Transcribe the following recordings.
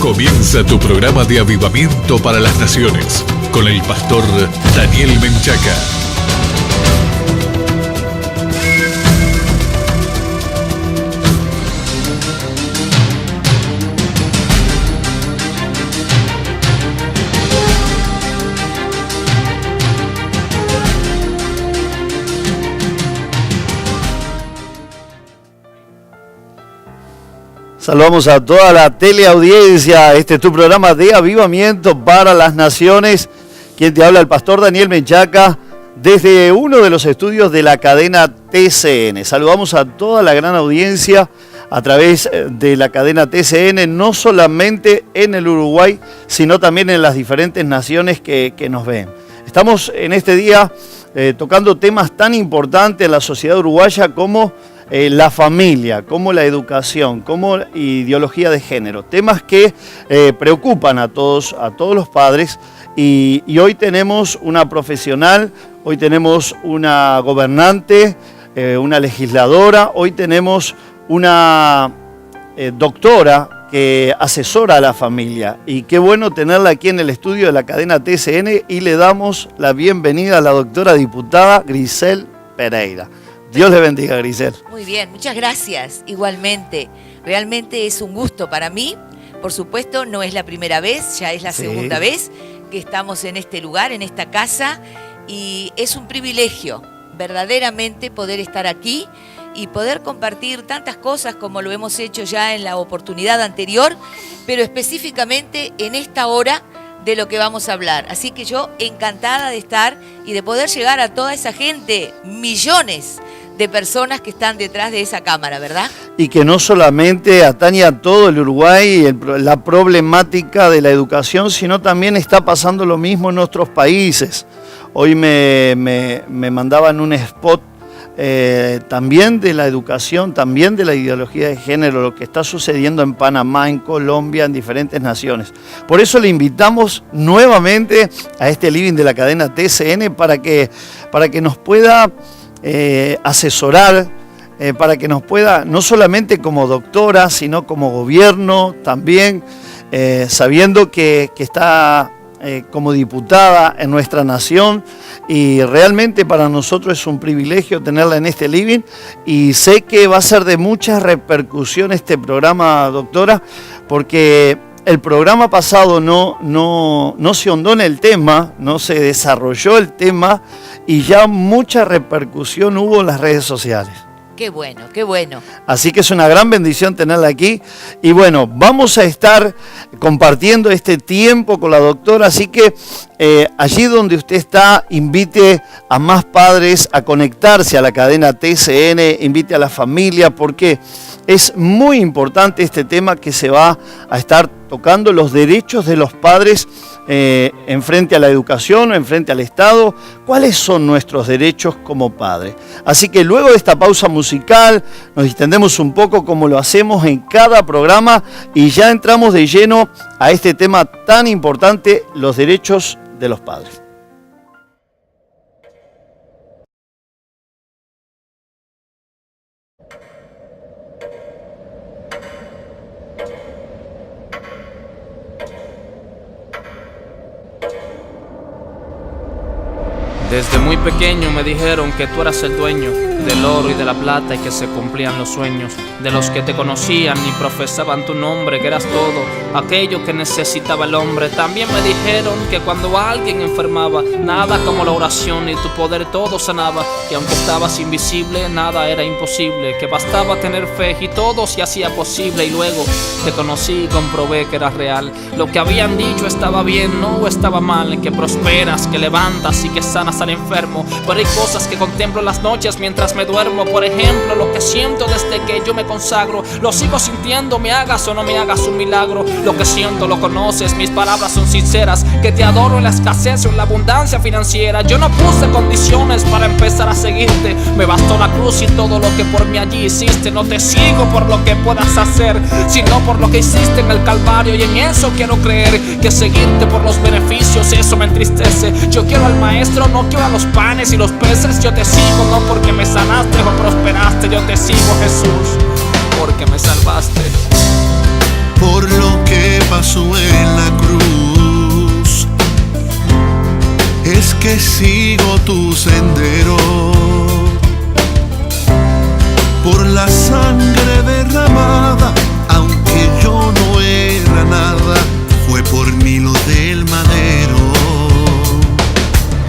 Comienza tu programa de avivamiento para las naciones con el pastor Daniel Menchaca. Saludamos a toda la teleaudiencia. Este es tu programa de avivamiento para las naciones. Quien te habla, el pastor Daniel Menchaca, desde uno de los estudios de la cadena TCN. Saludamos a toda la gran audiencia a través de la cadena TCN, no solamente en el Uruguay, sino también en las diferentes naciones que nos ven. Estamos en este día tocando temas tan importantes en la sociedad uruguaya como la familia, como la educación, como ideología de género, temas que preocupan a todos los padres y hoy tenemos una profesional, hoy tenemos una gobernante, una legisladora, hoy tenemos una doctora que asesora a la familia y qué bueno tenerla aquí en el estudio de la cadena TCN y le damos la bienvenida a la doctora diputada Grisel Pereira. Dios le bendiga, Grisel. Muy bien, muchas gracias. Igualmente, realmente es un gusto para mí. Por supuesto, no es la primera vez, ya es la segunda vez que estamos en este lugar, en esta casa, y es un privilegio verdaderamente poder estar aquí y poder compartir tantas cosas como lo hemos hecho ya en la oportunidad anterior, pero específicamente en esta hora de lo que vamos a hablar. Así que yo encantada de estar y de poder llegar a toda esa gente, millones de personas que están detrás de esa cámara, ¿verdad? Y que no solamente atañe a todo el Uruguay la problemática de la educación, sino también está pasando lo mismo en nuestros países. Hoy me mandaban un spot también de la educación, también de la ideología de género, lo que está sucediendo en Panamá, en Colombia, en diferentes naciones. Por eso le invitamos nuevamente a este living de la cadena TCN para que nos pueda asesorar, para que nos pueda, no solamente como doctora, sino como gobierno también, sabiendo que está como diputada en nuestra nación y realmente para nosotros es un privilegio tenerla en este living y sé que va a ser de mucha repercusión este programa, doctora, porque el programa pasado no se ahondó en el tema, no se desarrolló el tema y ya mucha repercusión hubo en las redes sociales. Qué bueno, qué bueno. Así que es una gran bendición tenerla aquí. Y bueno, vamos a estar compartiendo este tiempo con la doctora. Así que allí donde usted está, invite a más padres a conectarse a la cadena TCN, invite a la familia, porque es muy importante este tema que se va a estar tocando, los derechos de los padres en frente a la educación, en frente al Estado. ¿Cuáles son nuestros derechos como padres? Así que luego de esta pausa musical nos distendemos un poco como lo hacemos en cada programa y ya entramos de lleno a este tema tan importante, los derechos de los padres. Desde muy pequeño me dijeron que tú eras el dueño del oro y de la plata y que se cumplían los sueños de los que te conocían y profesaban tu nombre, que eras todo aquello que necesitaba el hombre. También me dijeron que cuando alguien enfermaba, nada como la oración y tu poder todo sanaba, que aunque estabas invisible, nada era imposible, que bastaba tener fe y todo se hacía posible. Y luego te conocí y comprobé que eras real. Lo que habían dicho estaba bien, no estaba mal, que prosperas, que levantas y que sanas al enfermo. Pero hay cosas que contemplo las noches mientras me duermo. Por ejemplo, lo que siento desde que yo me consagro, lo sigo sintiendo, me hagas o no me hagas un milagro. Lo que siento lo conoces, mis palabras son sinceras, que te adoro en la escasez o en la abundancia financiera. Yo no puse condiciones para empezar a seguirte, me bastó la cruz y todo lo que por mí allí hiciste. No te sigo por lo que puedas hacer, sino por lo que hiciste en el Calvario, y en eso quiero creer, que seguirte por los beneficios, eso me entristece. Yo quiero al maestro, no quiero a los panes y los peces. Yo te sigo no porque me sanaste o prosperaste, yo te sigo, Jesús, porque me salvaste. Por lo que pasó en la cruz es que sigo tu sendero. Por la sangre derramada, aunque yo no era nada, fue por mí lo del madero.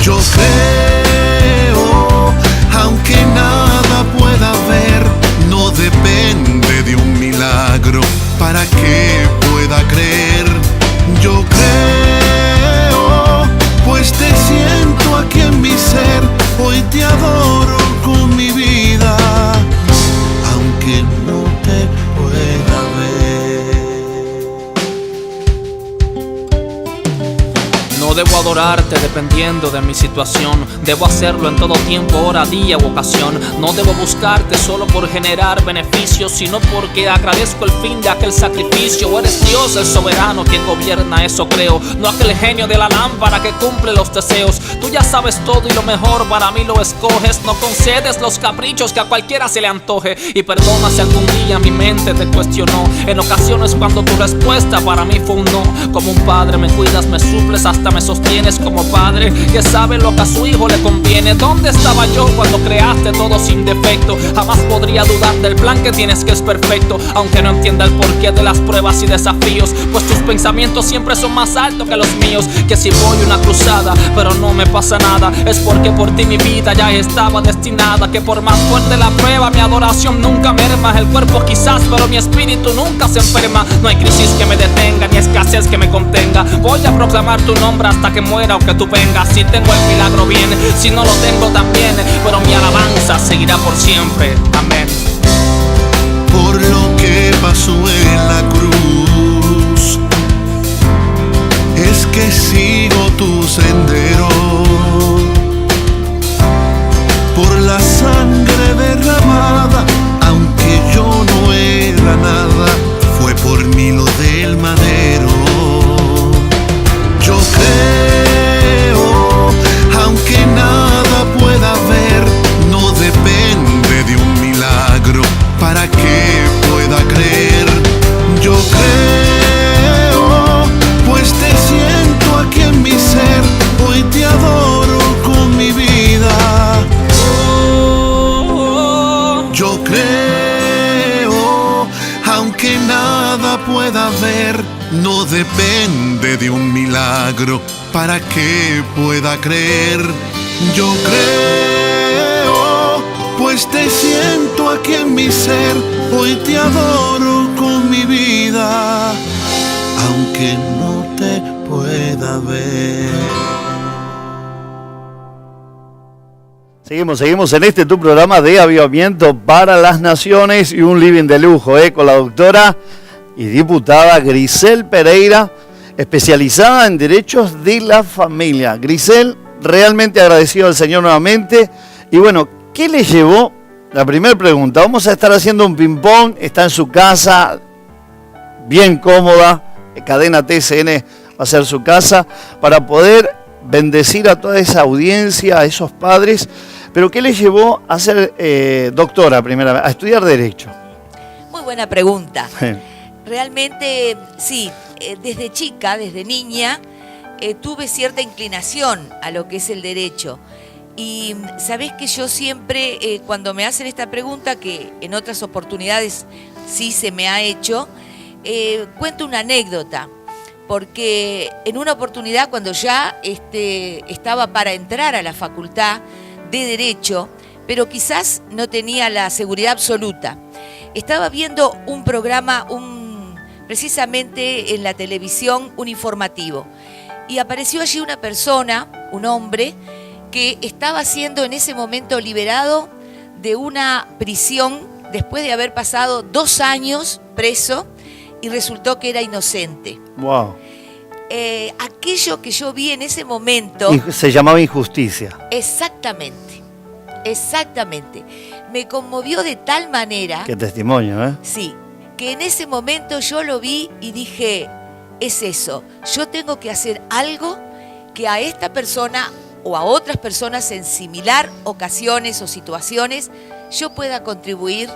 Yo creo, aunque nada pueda ver, no depende de un milagro para que pueda creer. Yo creo, pues te siento aquí en mi ser, hoy te adoro con mi vida, aunque no te pueda ver. No debo adorarte dependiendo de mi situación. Debo hacerlo en todo tiempo, hora, día u ocasión. No debo buscarte solo por generar beneficios, sino porque agradezco el fin de aquel sacrificio. Eres Dios el soberano quien gobierna, eso creo. No aquel genio de la lámpara que cumple los deseos. Tú ya sabes todo y lo mejor para mí lo escoges. No concedes los caprichos que a cualquiera se le antoje. Y perdona si algún día mi mente te cuestionó, en ocasiones cuando tu respuesta para mí fue un no. Como un padre me cuidas, me suples, hasta me sostienes como padre que sabe lo que a su hijo le conviene. ¿Dónde estaba yo cuando creaste todo sin defecto? Jamás podría dudar del plan que tienes, que es perfecto, aunque no entienda el porqué de las pruebas y desafíos, pues tus pensamientos siempre son más altos que los míos. Que si voy una cruzada pero no me pasa nada, es porque por ti mi vida ya estaba destinada. Que por más fuerte la prueba, mi adoración nunca merma. El cuerpo quizás, pero mi espíritu nunca se enferma. No hay crisis que me detenga, ni escasez que me contenga. Voy a proclamar tu nombre hasta que muera o que tú vengas. Si tengo el milagro bien, si no lo tengo también, pero mi alabanza seguirá por siempre. Amén. Por lo que pasó en la cruz es que sigo tu sendero. Por la sangre derramada, aunque yo no era nada, fue por mí lo del madero. Yo creo, aunque nada pueda ver, no depende de un milagro para que pueda creer. Yo creo, pues te siento aquí en mi ser, hoy te adoro con mi vida. Yo creo, aunque nada pueda ver, no depende de un milagro para que pueda creer. Yo creo, pues te siento aquí en mi ser, hoy te adoro con mi vida, aunque no te pueda ver. Seguimos en este tu programa de Avivamiento para las Naciones y un living de lujo, con la doctora y diputada Grisel Pereira, especializada en derechos de la familia. Grisel, realmente agradecido al Señor nuevamente. Y bueno, ¿qué le llevó? La primera pregunta, vamos a estar haciendo un ping-pong, está en su casa, bien cómoda, Cadena TCN va a ser su casa, para poder bendecir a toda esa audiencia, a esos padres. Pero ¿qué le llevó a ser doctora primera, a estudiar Derecho? Muy buena pregunta. Realmente, sí, desde chica, desde niña, tuve cierta inclinación a lo que es el derecho. Y sabés que yo siempre, cuando me hacen esta pregunta, que en otras oportunidades sí se me ha hecho, cuento una anécdota. Porque en una oportunidad, cuando ya estaba para entrar a la facultad de Derecho, pero quizás no tenía la seguridad absoluta, estaba viendo un programa, precisamente en la televisión, un informativo. Y apareció allí una persona, un hombre, que estaba siendo en ese momento liberado de una prisión después de haber pasado 2 años preso y resultó que era inocente. Wow. Aquello que yo vi en ese momento... Se llamaba injusticia. Exactamente, exactamente. Me conmovió de tal manera... Qué testimonio, ¿eh? Sí, que en ese momento yo lo vi y dije, es eso, yo tengo que hacer algo que a esta persona o a otras personas en similar ocasiones o situaciones yo pueda contribuir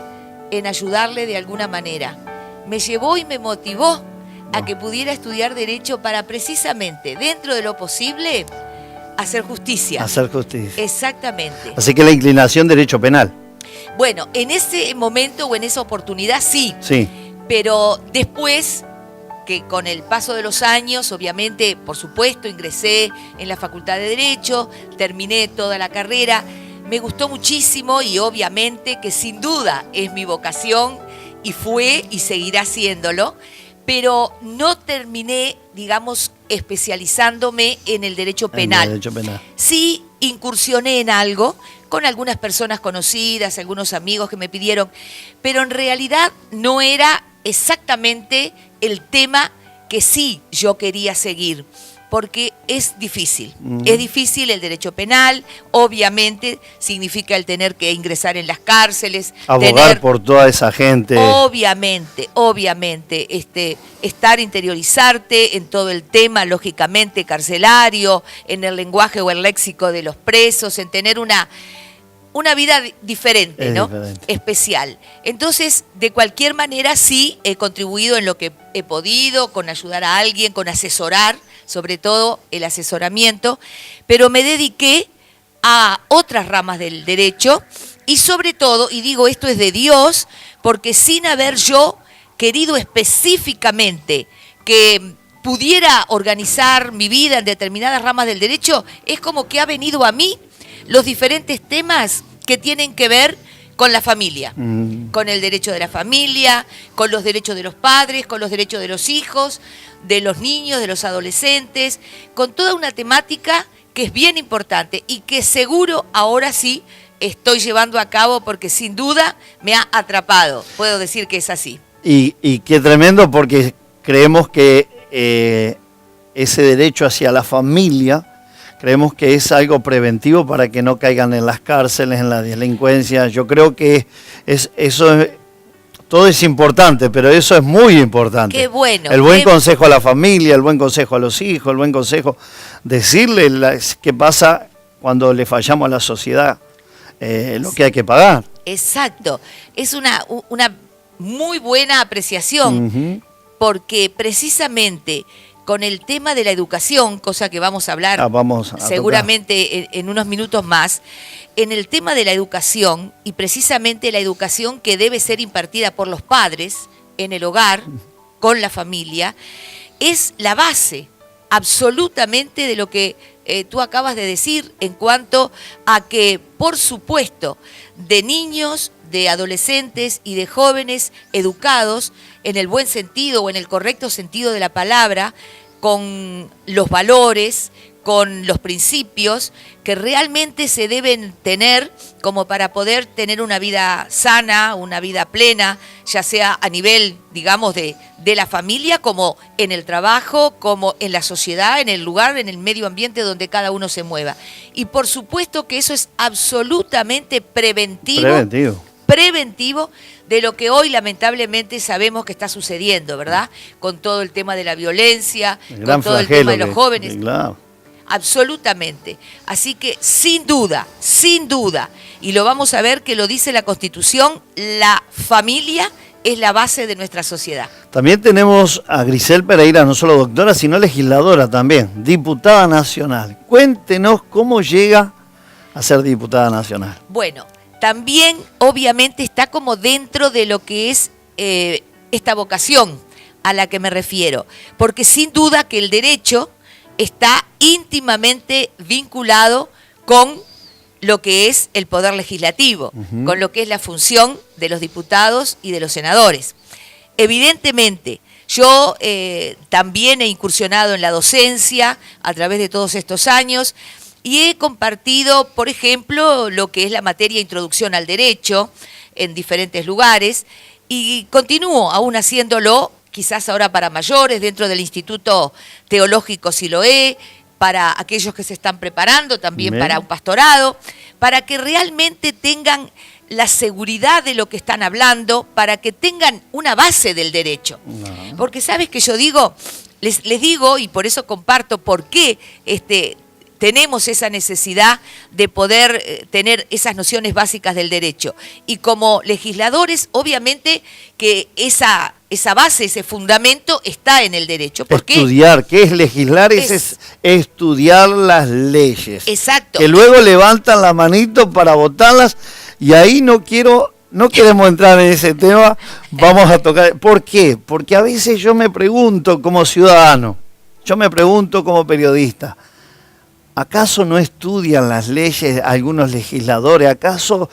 en ayudarle de alguna manera. Me llevó y me motivó a que pudiera estudiar Derecho para precisamente, dentro de lo posible, hacer justicia. Hacer justicia. Exactamente. Así que la inclinación derecho penal. Bueno, en ese momento o en esa oportunidad sí. Sí. Pero después, que con el paso de los años, obviamente, por supuesto, ingresé en la Facultad de Derecho, terminé toda la carrera, me gustó muchísimo y obviamente que sin duda es mi vocación y fue y seguirá siéndolo, pero no terminé, digamos, especializándome en el derecho penal. En el derecho penal. Sí incursioné en algo con algunas personas conocidas, algunos amigos que me pidieron, pero en realidad no era exactamente el tema que sí yo quería seguir, porque es difícil. Es difícil el derecho penal, obviamente significa el tener que ingresar en las cárceles. Abogar por toda esa gente. Obviamente, interiorizarte en todo el tema, lógicamente, carcelario, en el lenguaje o el léxico de los presos, en tener una vida diferente, ¿no? Diferente. Especial. Entonces, de cualquier manera, sí he contribuido en lo que he podido, con ayudar a alguien, con asesorar, sobre todo el asesoramiento, pero me dediqué a otras ramas del derecho y sobre todo, y digo esto es de Dios, porque sin haber yo querido específicamente que pudiera organizar mi vida en determinadas ramas del derecho, es como que ha venido a mí los diferentes temas que tienen que ver con la familia, con el derecho de la familia, con los derechos de los padres, con los derechos de los hijos, de los niños, de los adolescentes, con toda una temática que es bien importante y que seguro ahora sí estoy llevando a cabo porque sin duda me ha atrapado. Puedo decir que es así. Y qué tremendo, porque creemos que ese derecho hacia la familia, creemos que es algo preventivo para que no caigan en las cárceles, en la delincuencia. Yo creo que todo es importante, pero eso es muy importante. Qué bueno. El buen consejo a la familia, el buen consejo a los hijos, el buen consejo, decirle qué pasa cuando le fallamos a la sociedad, lo que hay que pagar. Exacto. Es una muy buena apreciación, porque precisamente con el tema de la educación, cosa que vamos a hablar seguramente en unos minutos más, en el tema de la educación, y precisamente la educación que debe ser impartida por los padres en el hogar, con la familia, es la base absolutamente de lo que tú acabas de decir en cuanto a que, por supuesto, de niños, de adolescentes y de jóvenes educados en el buen sentido o en el correcto sentido de la palabra, con los valores, con los principios que realmente se deben tener como para poder tener una vida sana, una vida plena, ya sea a nivel, digamos, de la familia, como en el trabajo, como en la sociedad, en el lugar, en el medio ambiente donde cada uno se mueva. Y por supuesto que eso es absolutamente preventivo de lo que hoy lamentablemente sabemos que está sucediendo, ¿verdad? Con todo el tema de la violencia, con todo el tema de los jóvenes. Claro. Absolutamente. Así que sin duda, y lo vamos a ver que lo dice la Constitución, la familia es la base de nuestra sociedad. También tenemos a Grisel Pereira, no solo doctora, sino legisladora también, diputada nacional. Cuéntenos cómo llega a ser diputada nacional. Bueno, también obviamente está como dentro de lo que es esta vocación a la que me refiero, porque sin duda que el derecho está íntimamente vinculado con lo que es el poder legislativo, con lo que es la función de los diputados y de los senadores. Evidentemente, yo también he incursionado en la docencia a través de todos estos años y he compartido, por ejemplo, lo que es la materia Introducción al Derecho en diferentes lugares y continúo aún haciéndolo, quizás ahora para mayores, dentro del Instituto Teológico Siloé, para aquellos que se están preparando, también para un pastorado, para que realmente tengan la seguridad de lo que están hablando, para que tengan una base del derecho. Porque sabes que yo digo, les digo, y por eso comparto por qué tenemos esa necesidad de poder tener esas nociones básicas del derecho. Y como legisladores, obviamente que esa base, ese fundamento está en el derecho. ¿Por qué? Estudiar, ¿qué es legislar? Es estudiar las leyes. Exacto. Que luego levantan la manito para votarlas y ahí no queremos entrar en ese tema, vamos a tocar. ¿Por qué? Porque a veces yo me pregunto como ciudadano, yo me pregunto como periodista, ¿acaso no estudian las leyes algunos legisladores? ¿Acaso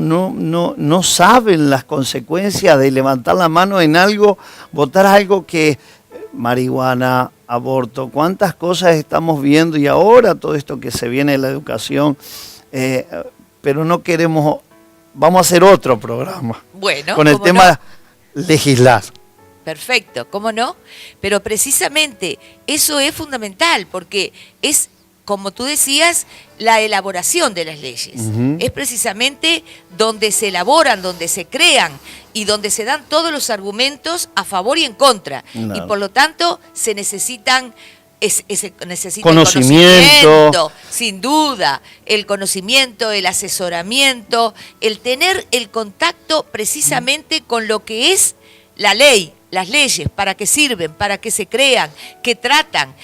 no saben las consecuencias de levantar la mano en algo, votar algo que marihuana, aborto, cuántas cosas estamos viendo y ahora todo esto que se viene de la educación, pero no queremos, vamos a hacer otro programa Bueno, con el tema legislar. Perfecto, ¿cómo no? Pero precisamente eso es fundamental porque es, como tú decías, la elaboración de las leyes. Es precisamente donde se elaboran, donde se crean y donde se dan todos los argumentos a favor y en contra. Claro. Y por lo tanto se necesitan conocimiento, sin duda, el conocimiento, el asesoramiento, el tener el contacto precisamente con lo que es la ley, las leyes, para qué sirven, para qué se crean, qué tratan,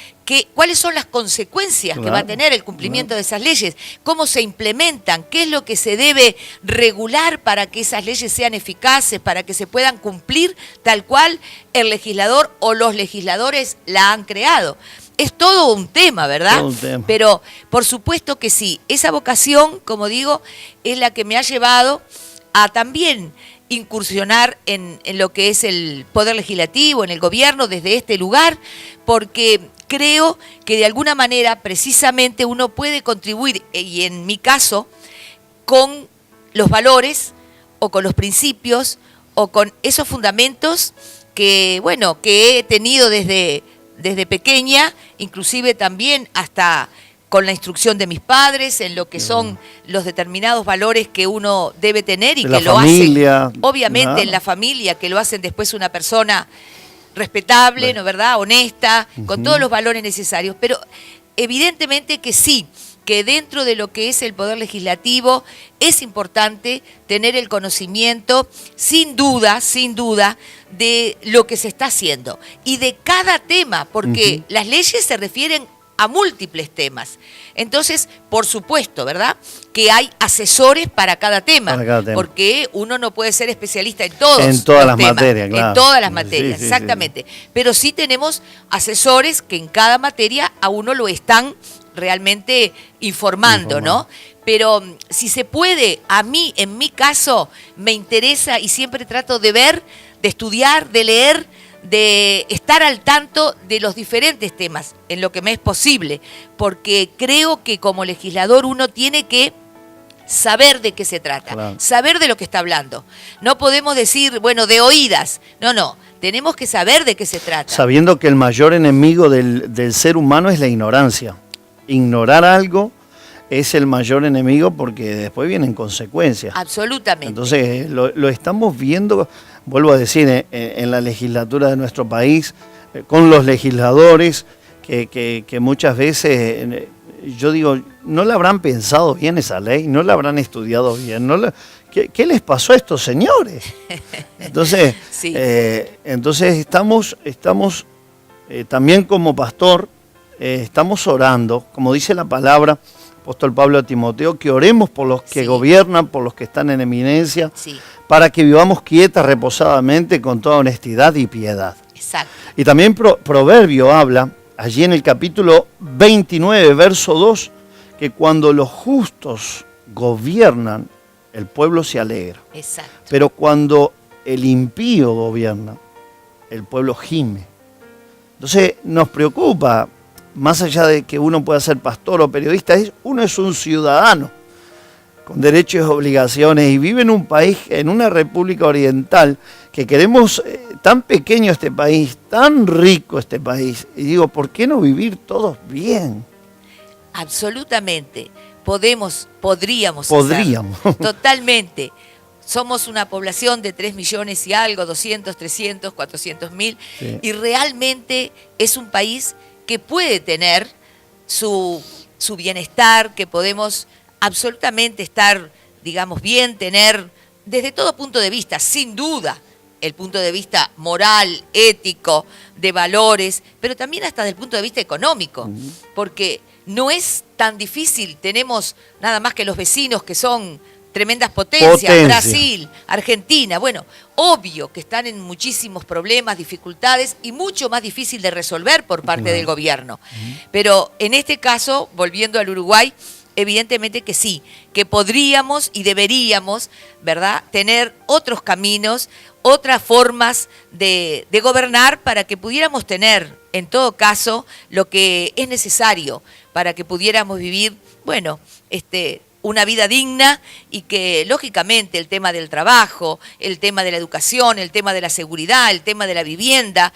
cuáles son las consecuencias que va a tener el cumplimiento de esas leyes, cómo se implementan, qué es lo que se debe regular para que esas leyes sean eficaces, para que se puedan cumplir tal cual el legislador o los legisladores la han creado. Es todo un tema, ¿verdad? Todo un tema. Pero por supuesto que sí, esa vocación, como digo, es la que me ha llevado a también incursionar en lo que es el poder legislativo, en el gobierno, desde este lugar, porque creo que de alguna manera precisamente uno puede contribuir, y en mi caso, con los valores o con los principios o con esos fundamentos que, bueno, que he tenido desde pequeña, inclusive también hasta con la instrucción de mis padres, en lo que son los determinados valores que uno debe tener y que lo familia, hacen, obviamente en la familia, que lo hacen después una persona respetable, ¿no es verdad?, honesta, con todos los valores necesarios. Pero evidentemente que sí, que dentro de lo que es el poder legislativo es importante tener el conocimiento, sin duda, de lo que se está haciendo y de cada tema, porque las leyes se refieren a múltiples temas. Entonces, por supuesto, ¿verdad?, que hay asesores para cada tema, porque uno no puede ser especialista en todas las materias, claro. En todas las materias, Sí, exactamente. Sí. Pero sí tenemos asesores que en cada materia a uno lo están realmente informando, ¿no? Pero si se puede, a mí, en mi caso, me interesa y siempre trato de ver, de estudiar, de leer, de estar al tanto de los diferentes temas, en lo que me es posible, porque creo que como legislador uno tiene que saber de qué se trata, saber de lo que está hablando. No podemos decir, bueno, de oídas, no, tenemos que saber de qué se trata. Sabiendo que el mayor enemigo del ser humano es la ignorancia. Ignorar algo es el mayor enemigo porque después vienen consecuencias. Absolutamente. Entonces lo estamos viendo, vuelvo a decir, en la legislatura de nuestro país, con los legisladores, que muchas veces, yo digo, no la habrán pensado bien esa ley, no la habrán estudiado bien, ¿qué les pasó a estos señores? Entonces, sí. Entonces estamos también como pastor, estamos orando, como dice la palabra, apóstol Pablo a Timoteo, que oremos por los que gobiernan, por los que están en eminencia, para que vivamos quietas, reposadamente, con toda honestidad y piedad. Exacto. Y también Proverbio habla, allí en el capítulo 29, verso 2, que cuando los justos gobiernan, el pueblo se alegra. Exacto. Pero cuando el impío gobierna, el pueblo gime. Entonces nos preocupa, más allá de que uno pueda ser pastor o periodista, uno es un ciudadano con derechos y obligaciones y vive en un país, en una república oriental, que queremos tan pequeño este país, tan rico este país. Y digo, ¿por qué no vivir todos bien? Absolutamente. Podríamos. Podríamos. Hacerlo. Totalmente. Somos una población de 3 millones y algo, 200, 300, 400 mil. Sí. Y realmente es un país que puede tener su su bienestar, que podemos absolutamente estar, digamos, bien, tener desde todo punto de vista, sin duda, el punto de vista moral, ético, de valores, pero también hasta desde el punto de vista económico, porque no es tan difícil. Tenemos nada más que los vecinos que son tremendas potencias, Brasil, Argentina. Bueno, obvio que están en muchísimos problemas, dificultades y mucho más difícil de resolver por parte del gobierno. Pero en este caso, volviendo al Uruguay, evidentemente que sí, que podríamos y deberíamos, ¿verdad?, tener otros caminos, otras formas de gobernar para que pudiéramos tener, en todo caso, lo que es necesario para que pudiéramos vivir, bueno, una vida digna y que, lógicamente, el tema del trabajo, el tema de la educación, el tema de la seguridad, el tema de la vivienda,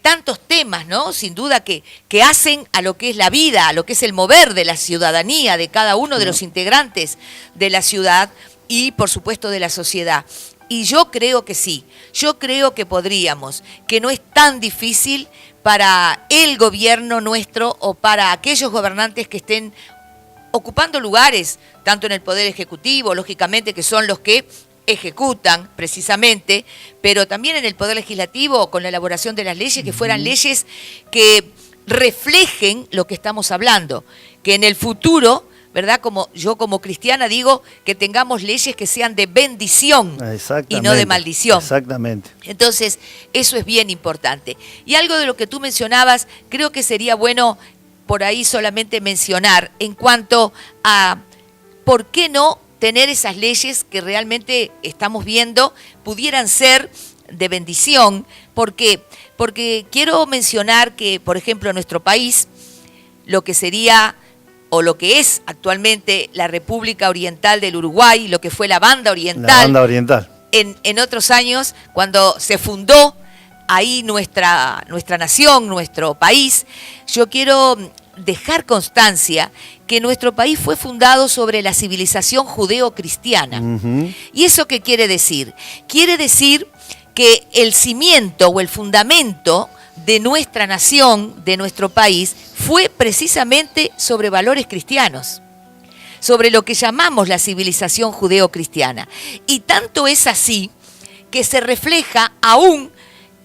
tantos temas, ¿no?, sin duda que hacen a lo que es la vida, a lo que es el mover de la ciudadanía, de cada uno de los integrantes de la ciudad y, por supuesto, de la sociedad. Y yo creo que sí, yo creo que podríamos, que no es tan difícil para el gobierno nuestro o para aquellos gobernantes que estén ocupando lugares, tanto en el Poder Ejecutivo, lógicamente, que son los que ejecutan precisamente, pero también en el Poder Legislativo, con la elaboración de las leyes, que fueran leyes que reflejen lo que estamos hablando, que en el futuro, ¿verdad?, como yo como cristiana digo, que tengamos leyes que sean de bendición y no de maldición. Exactamente. Entonces, eso es bien importante. Y algo de lo que tú mencionabas, creo que sería bueno por ahí solamente mencionar en cuanto a por qué no tener esas leyes que realmente estamos viendo pudieran ser de bendición. ¿Por qué? Porque quiero mencionar que, por ejemplo, en nuestro país, lo que sería o lo que es actualmente la República Oriental del Uruguay, lo que fue la Banda Oriental. La Banda Oriental. En otros años, cuando se fundó ahí nuestra nación, nuestro país, yo quiero dejar constancia que nuestro país fue fundado sobre la civilización judeo-cristiana. ¿Y eso qué quiere decir? Quiere decir que el cimiento o el fundamento de nuestra nación, de nuestro país, fue precisamente sobre valores cristianos, sobre lo que llamamos la civilización judeo-cristiana. Y tanto es así que se refleja aún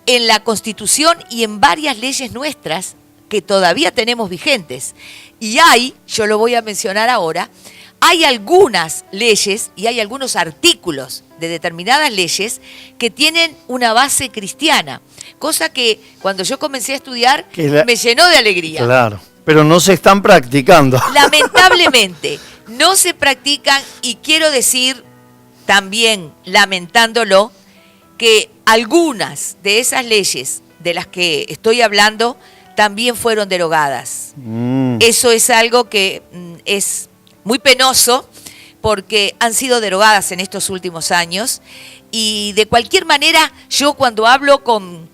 en la Constitución y en varias leyes nuestras que todavía tenemos vigentes. Y yo lo voy a mencionar ahora, hay algunas leyes y hay algunos artículos de determinadas leyes que tienen una base cristiana, cosa que cuando yo comencé a estudiar me llenó de alegría. Claro, pero no se están practicando. Lamentablemente, no se practican y quiero decir también, lamentándolo, que algunas de esas leyes de las que estoy hablando también fueron derogadas. Eso es algo que es muy penoso porque han sido derogadas en estos últimos años y de cualquier manera yo cuando hablo con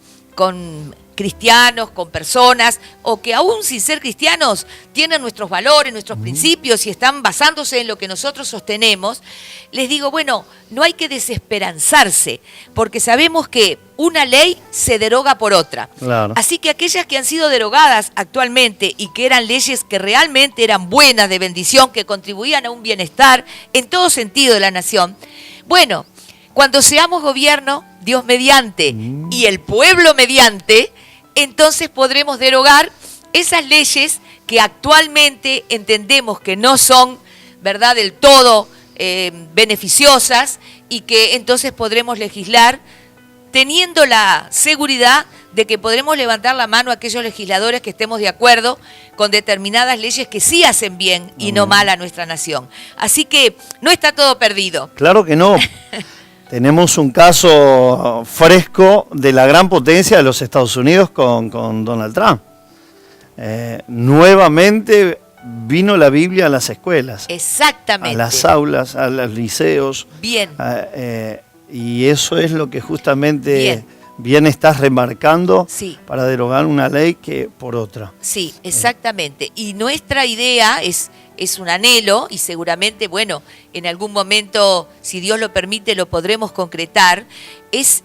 cristianos, con personas o que aún sin ser cristianos tienen nuestros valores, nuestros principios y están basándose en lo que nosotros sostenemos, les digo, bueno, no hay que desesperanzarse porque sabemos que una ley se deroga por otra. Claro. Así que aquellas que han sido derogadas actualmente y que eran leyes que realmente eran buenas, de bendición, que contribuían a un bienestar en todo sentido de la nación, bueno, cuando seamos gobierno, Dios mediante y el pueblo mediante, entonces podremos derogar esas leyes que actualmente entendemos que no son, ¿verdad?, del todo beneficiosas y que entonces podremos legislar teniendo la seguridad de que podremos levantar la mano a aquellos legisladores que estemos de acuerdo con determinadas leyes que sí hacen bien y no mal a nuestra nación. Así que no está todo perdido. Claro que no. Tenemos un caso fresco de la gran potencia de los Estados Unidos con Donald Trump. Nuevamente vino la Biblia a las escuelas. Exactamente. A las aulas, a los liceos. Bien. Y eso es lo que justamente bien estás remarcando para derogar una ley que por otra. Sí, exactamente. Y nuestra idea es un anhelo y seguramente, bueno, en algún momento, si Dios lo permite, lo podremos concretar. Es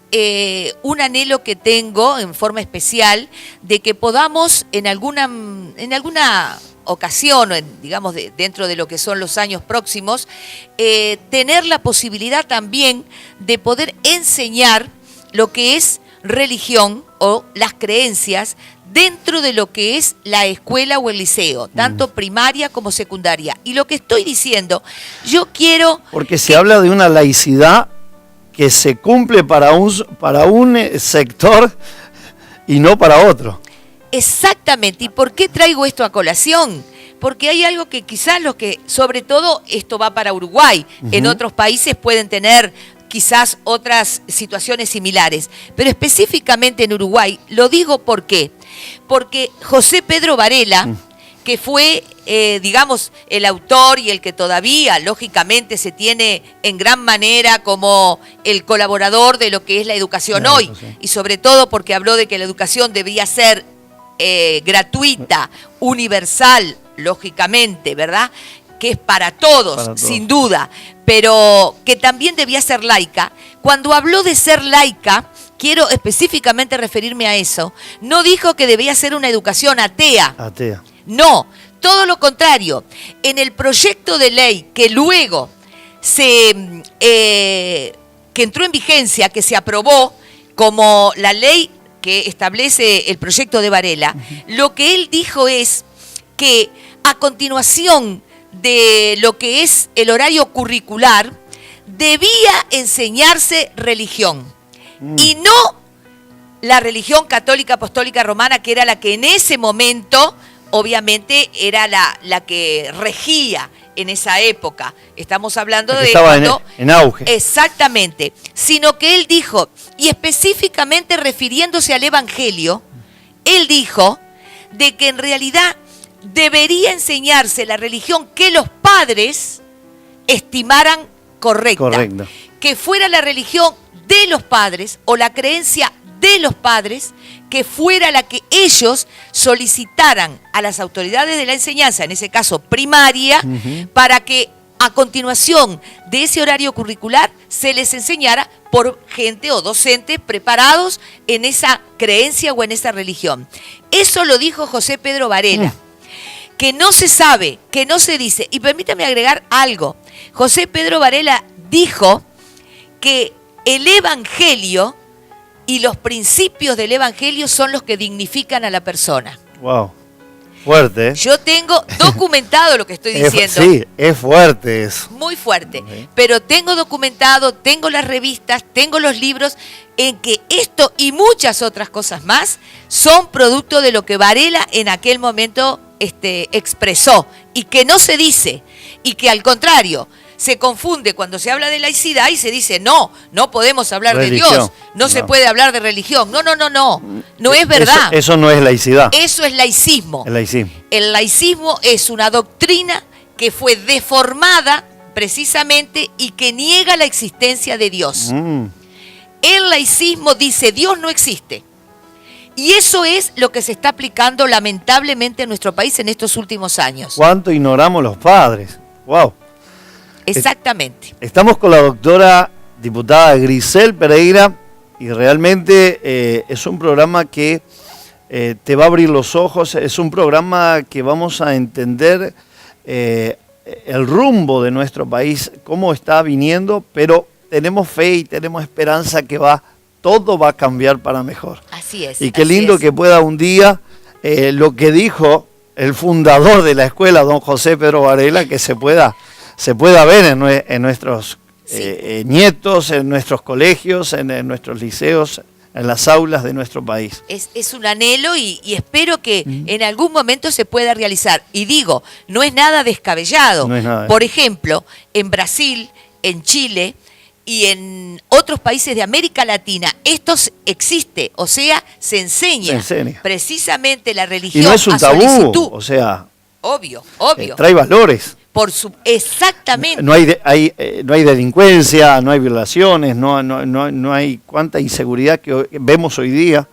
un anhelo que tengo en forma especial de que podamos en alguna ocasión, digamos, dentro de lo que son los años próximos, tener la posibilidad también de poder enseñar lo que es religión o las creencias dentro de lo que es la escuela o el liceo, tanto primaria como secundaria. Y lo que estoy diciendo, yo quiero... Porque se habla de una laicidad que se cumple para un sector y no para otro. Exactamente. ¿Y por qué traigo esto a colación? Porque hay algo que quizás sobre todo esto va para Uruguay, en otros países pueden tener quizás otras situaciones similares, pero específicamente en Uruguay, lo digo ¿por qué? Porque José Pedro Varela, que fue, digamos, el autor y el que todavía, lógicamente, se tiene en gran manera como el colaborador de lo que es la educación hoy, y sobre todo porque habló de que la educación debía ser gratuita, universal, lógicamente, ¿verdad?, que es para todos, sin duda, pero que también debía ser laica. Cuando habló de ser laica, quiero específicamente referirme a eso, no dijo que debía ser una educación atea. Atea. No, todo lo contrario. En el proyecto de ley que luego que entró en vigencia, que se aprobó como la ley que establece el proyecto de Varela, lo que él dijo es que a continuación de lo que es el horario curricular, debía enseñarse religión. Y no la religión católica apostólica romana, que era la que en ese momento, obviamente, era la que regía en esa época. Estamos hablando de estaba cuando, en auge. Exactamente. Sino que él dijo, y específicamente refiriéndose al Evangelio, él dijo de que en realidad debería enseñarse la religión que los padres estimaran correcta. Correcto. Que fuera la religión de los padres o la creencia de los padres, que fuera la que ellos solicitaran a las autoridades de la enseñanza, en ese caso primaria, para que a continuación de ese horario curricular se les enseñara por gente o docentes preparados en esa creencia o en esa religión. Eso lo dijo José Pedro Varela. Que no se sabe, que no se dice. Y permítame agregar algo. José Pedro Varela dijo que el Evangelio y los principios del Evangelio son los que dignifican a la persona. Wow, fuerte, ¿eh? Yo tengo documentado lo que estoy diciendo. Sí, es fuerte eso. Muy fuerte. Pero tengo documentado, tengo las revistas, tengo los libros en que esto y muchas otras cosas más son producto de lo que Varela en aquel momento expresó y que no se dice y que al contrario se confunde cuando se habla de laicidad y se dice no podemos hablar religión, de Dios, no se puede hablar de religión. No es verdad. Eso no es laicidad. Eso es laicismo. El laicismo. El laicismo es una doctrina que fue deformada precisamente y que niega la existencia de Dios. El laicismo dice Dios no existe. Y eso es lo que se está aplicando lamentablemente en nuestro país en estos últimos años. ¿Cuánto ignoramos los padres? Wow. Exactamente. Estamos con la doctora diputada Grisel Pereira y realmente es un programa que te va a abrir los ojos, es un programa que vamos a entender el rumbo de nuestro país, cómo está viniendo, pero tenemos fe y tenemos esperanza que todo va a cambiar para mejor. Así es. Y qué lindo que pueda un día lo que dijo el fundador de la escuela, don José Pedro Varela, que se pueda ver en nuestros nietos, en nuestros colegios, en nuestros liceos, en las aulas de nuestro país. Es un anhelo y espero que en algún momento se pueda realizar. Y digo, no es nada descabellado. No es nada. Por ejemplo, en Brasil, en Chile y en otros países de América Latina, esto existe, o sea, se enseña. Precisamente la religión. Y no es un tabú, solicitud. o sea, obvio. Trae valores. Exactamente. No hay delincuencia, no hay violaciones, no hay cuánta inseguridad que vemos hoy día.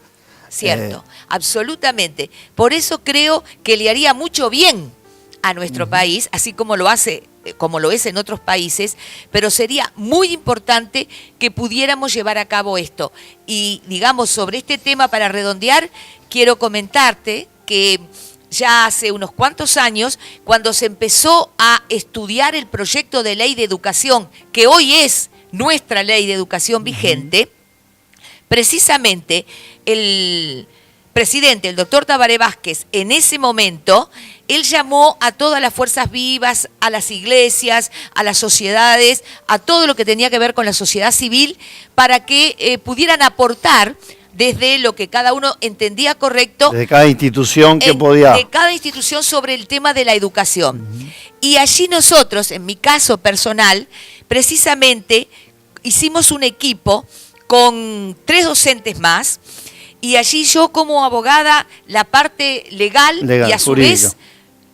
Cierto, absolutamente. Por eso creo que le haría mucho bien a nuestro país, así como lo es en otros países, pero sería muy importante que pudiéramos llevar a cabo esto. Y digamos, sobre este tema, para redondear, quiero comentarte que ya hace unos cuantos años, cuando se empezó a estudiar el proyecto de ley de educación, que hoy es nuestra ley de educación vigente, precisamente el presidente, el doctor Tabaré Vázquez, en ese momento, él llamó a todas las fuerzas vivas, a las iglesias, a las sociedades, a todo lo que tenía que ver con la sociedad civil, para que pudieran aportar desde lo que cada uno entendía correcto. De cada institución que podía. De cada institución sobre el tema de la educación. Y allí nosotros, en mi caso personal, precisamente hicimos un equipo con 3 docentes más, y allí yo como abogada, la parte legal y a su jurídico. vez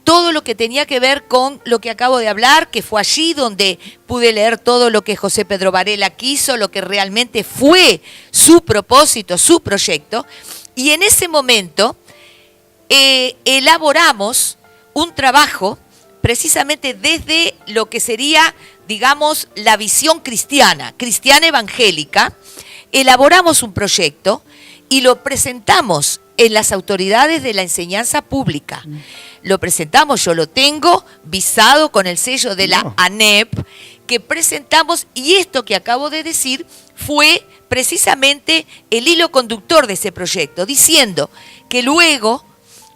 todo lo que tenía que ver con lo que acabo de hablar, que fue allí donde pude leer todo lo que José Pedro Varela quiso, lo que realmente fue su propósito, su proyecto. Y en ese momento elaboramos un trabajo precisamente desde lo que sería, digamos, la visión cristiana evangélica. Elaboramos un proyecto y lo presentamos en las autoridades de la enseñanza pública. Lo presentamos, yo lo tengo visado con el sello de la ANEP, que presentamos, y esto que acabo de decir fue precisamente el hilo conductor de ese proyecto, diciendo que luego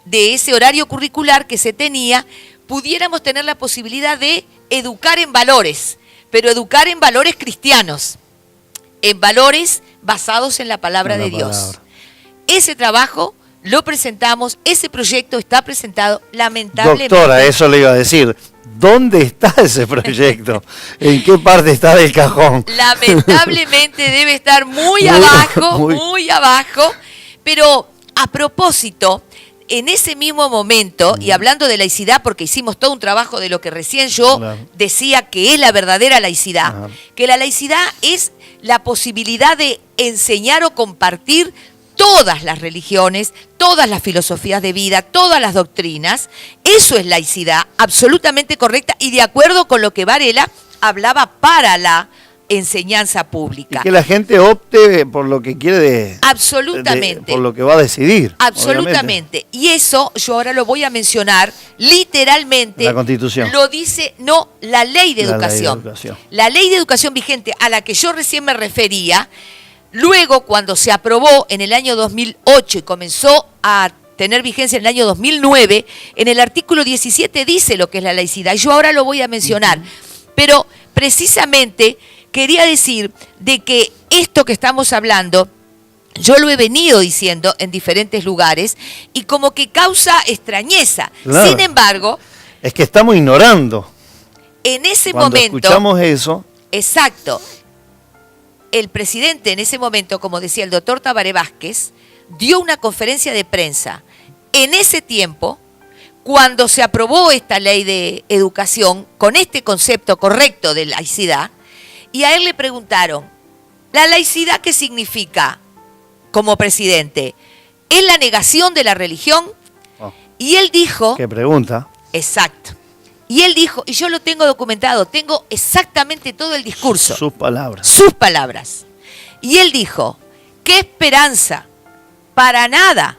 de ese horario curricular que se tenía, pudiéramos tener la posibilidad de educar en valores, pero educar en valores cristianos, en valores basados en la palabra de Dios. Ese trabajo lo presentamos, ese proyecto está presentado, lamentablemente. Doctora, eso le iba a decir. ¿Dónde está ese proyecto? ¿En qué parte está del cajón? Lamentablemente debe estar muy abajo, pero a propósito, en ese mismo momento, y hablando de laicidad, porque hicimos todo un trabajo de lo que recién yo decía que es la verdadera laicidad, que la laicidad es la posibilidad de enseñar o compartir todas las religiones, todas las filosofías de vida, todas las doctrinas. Eso es laicidad, absolutamente correcta y de acuerdo con lo que Varela hablaba para la enseñanza pública. Y que la gente opte por lo que quiere absolutamente. Por lo que va a decidir. Absolutamente. Obviamente. Y eso yo ahora lo voy a mencionar literalmente. La Constitución. Lo dice, no, la ley de educación. La ley de educación vigente a la que yo recién me refería. Luego, cuando se aprobó en el año 2008 y comenzó a tener vigencia en el año 2009, en el artículo 17 dice lo que es la laicidad. Y yo ahora lo voy a mencionar. Pero precisamente quería decir de que esto que estamos hablando, yo lo he venido diciendo en diferentes lugares y como que causa extrañeza. Claro. Sin embargo... Es que estamos ignorando. En ese Cuando momento... escuchamos eso... Exacto. El presidente en ese momento, como decía el doctor Tabaré Vázquez, dio una conferencia de prensa. En ese tiempo, cuando se aprobó esta ley de educación, con este concepto correcto de laicidad, y a él le preguntaron, ¿la laicidad qué significa como presidente? ¿Es la negación de la religión? Oh. Y él dijo... ¿Qué pregunta? Exacto. Y él dijo, y yo lo tengo documentado, tengo exactamente todo el discurso. Sus palabras. Sus palabras. Y él dijo, ¿qué esperanza? Para nada.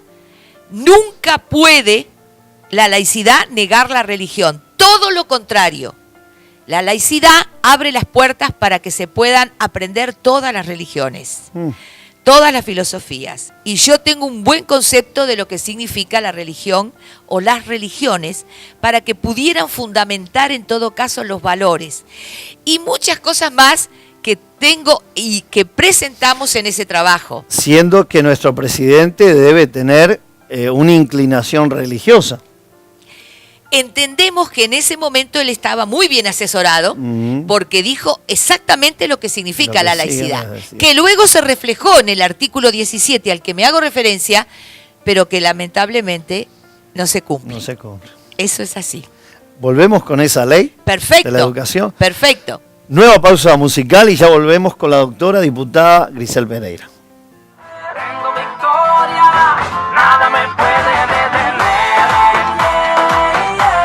Nunca puede la laicidad negar la religión. Todo lo contrario. La laicidad abre las puertas para que se puedan aprender todas las religiones. Todas las filosofías. Y yo tengo un buen concepto de lo que significa la religión o las religiones para que pudieran fundamentar en todo caso los valores. Y muchas cosas más que tengo y que presentamos en ese trabajo. Siendo que nuestro presidente debe tener una inclinación religiosa. Entendemos que en ese momento él estaba muy bien asesorado porque dijo exactamente lo que significa la laicidad, que luego se reflejó en el artículo 17 al que me hago referencia, pero que lamentablemente no se cumple. No se cumple. Eso es así. ¿Volvemos con esa ley? Perfecto. De la educación. Perfecto. Nueva pausa musical y ya volvemos con la doctora diputada Grisel Pereira. Tengo victoria, nada me puede detener.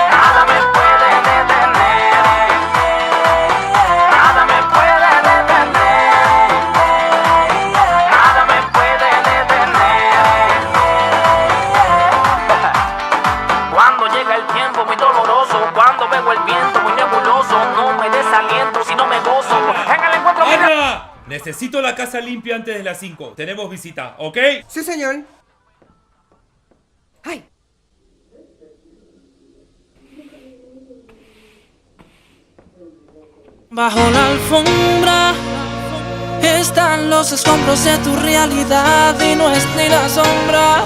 Nada me puede detener. Nada me puede detener. Nada me puede detener. por si no me gozo. En el encuentro que... ¡Ana! Necesito la casa limpia antes de las 5. Tenemos visita, ¿ok? Sí, señor. ¡Ay! Bajo la alfombra están los escombros de tu realidad y no es ni la sombra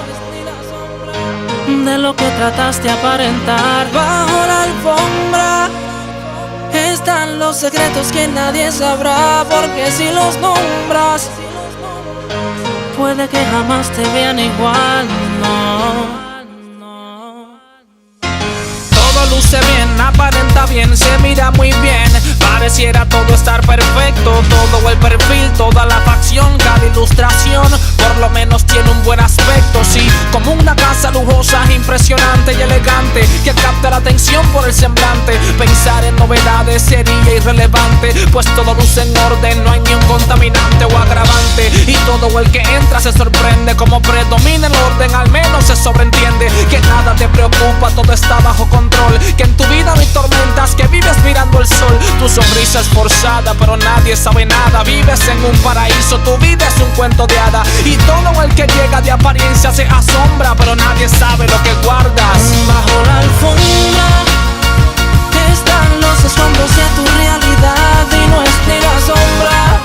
de lo que trataste aparentar. Bajo la alfombra están los secretos que nadie sabrá, porque si los nombras puede que jamás te vean igual, no. Todo luce bien, aparenta bien, se mira muy bien. Pareciera todo estar perfecto, todo el perfil, toda la facción, cada ilustración por lo menos tiene un buen aspecto. Sí, como una casa lujosa, impresionante y elegante, que capta la atención por el semblante. Pensar en novedades sería irrelevante, pues todo luce en orden, no hay ni un contaminante o agravante. Y todo el que entra se sorprende, como predomina el orden, al menos se sobreentiende que nada te preocupa, todo está bajo control, que en tu vida no hay tormentas, que vives mirando el sol. Tu sonrisa es forzada, pero nadie sabe nada. Vives en un paraíso, tu vida es un cuento de hada. Y todo el que llega de apariencia se asombra, pero nadie sabe lo que guardas. Bajo la alfombra están los escombros de tu realidad y no es ni la sombra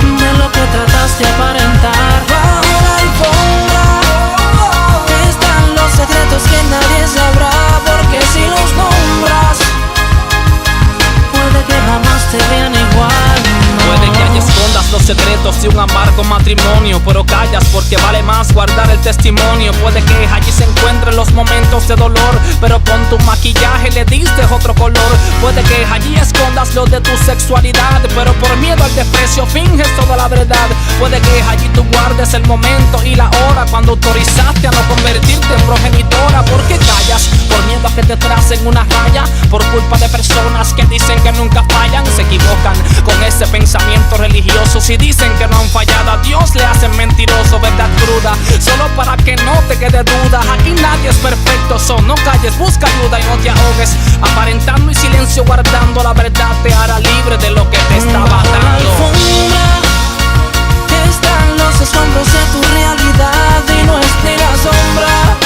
de lo que trataste de aparentar. Bajo la alfombra están los secretos que nadie sabrá, porque si los nombras puede que jamás te vean igual, no. Puede que allí escondas los secretos de un amargo matrimonio, pero callas porque vale más guardar el testimonio. Puede que allí se encuentren los momentos de dolor, pero con tu maquillaje le diste otro color. Puede que allí escondas lo de tu sexualidad, pero por miedo al desprecio finges toda la verdad. Puede que allí tú guardes el momento y la hora cuando autorizaste a no convertirte en progenitora. ¿Por qué callas? Por miedo a que te tracen una raya, por culpa de personas que dicen que nunca fallan. Se equivocan con ese pensamiento religioso. Si dicen que no han fallado, a Dios le hacen mentiroso. Verdad cruda, solo para que no te quede duda. Aquí nadie es perfecto, no calles, busca ayuda y no te ahogues aparentando y silencio guardando. La verdad te hará libre de lo que te estaba dando. Están los escombros de tu realidad y no es ni la sombra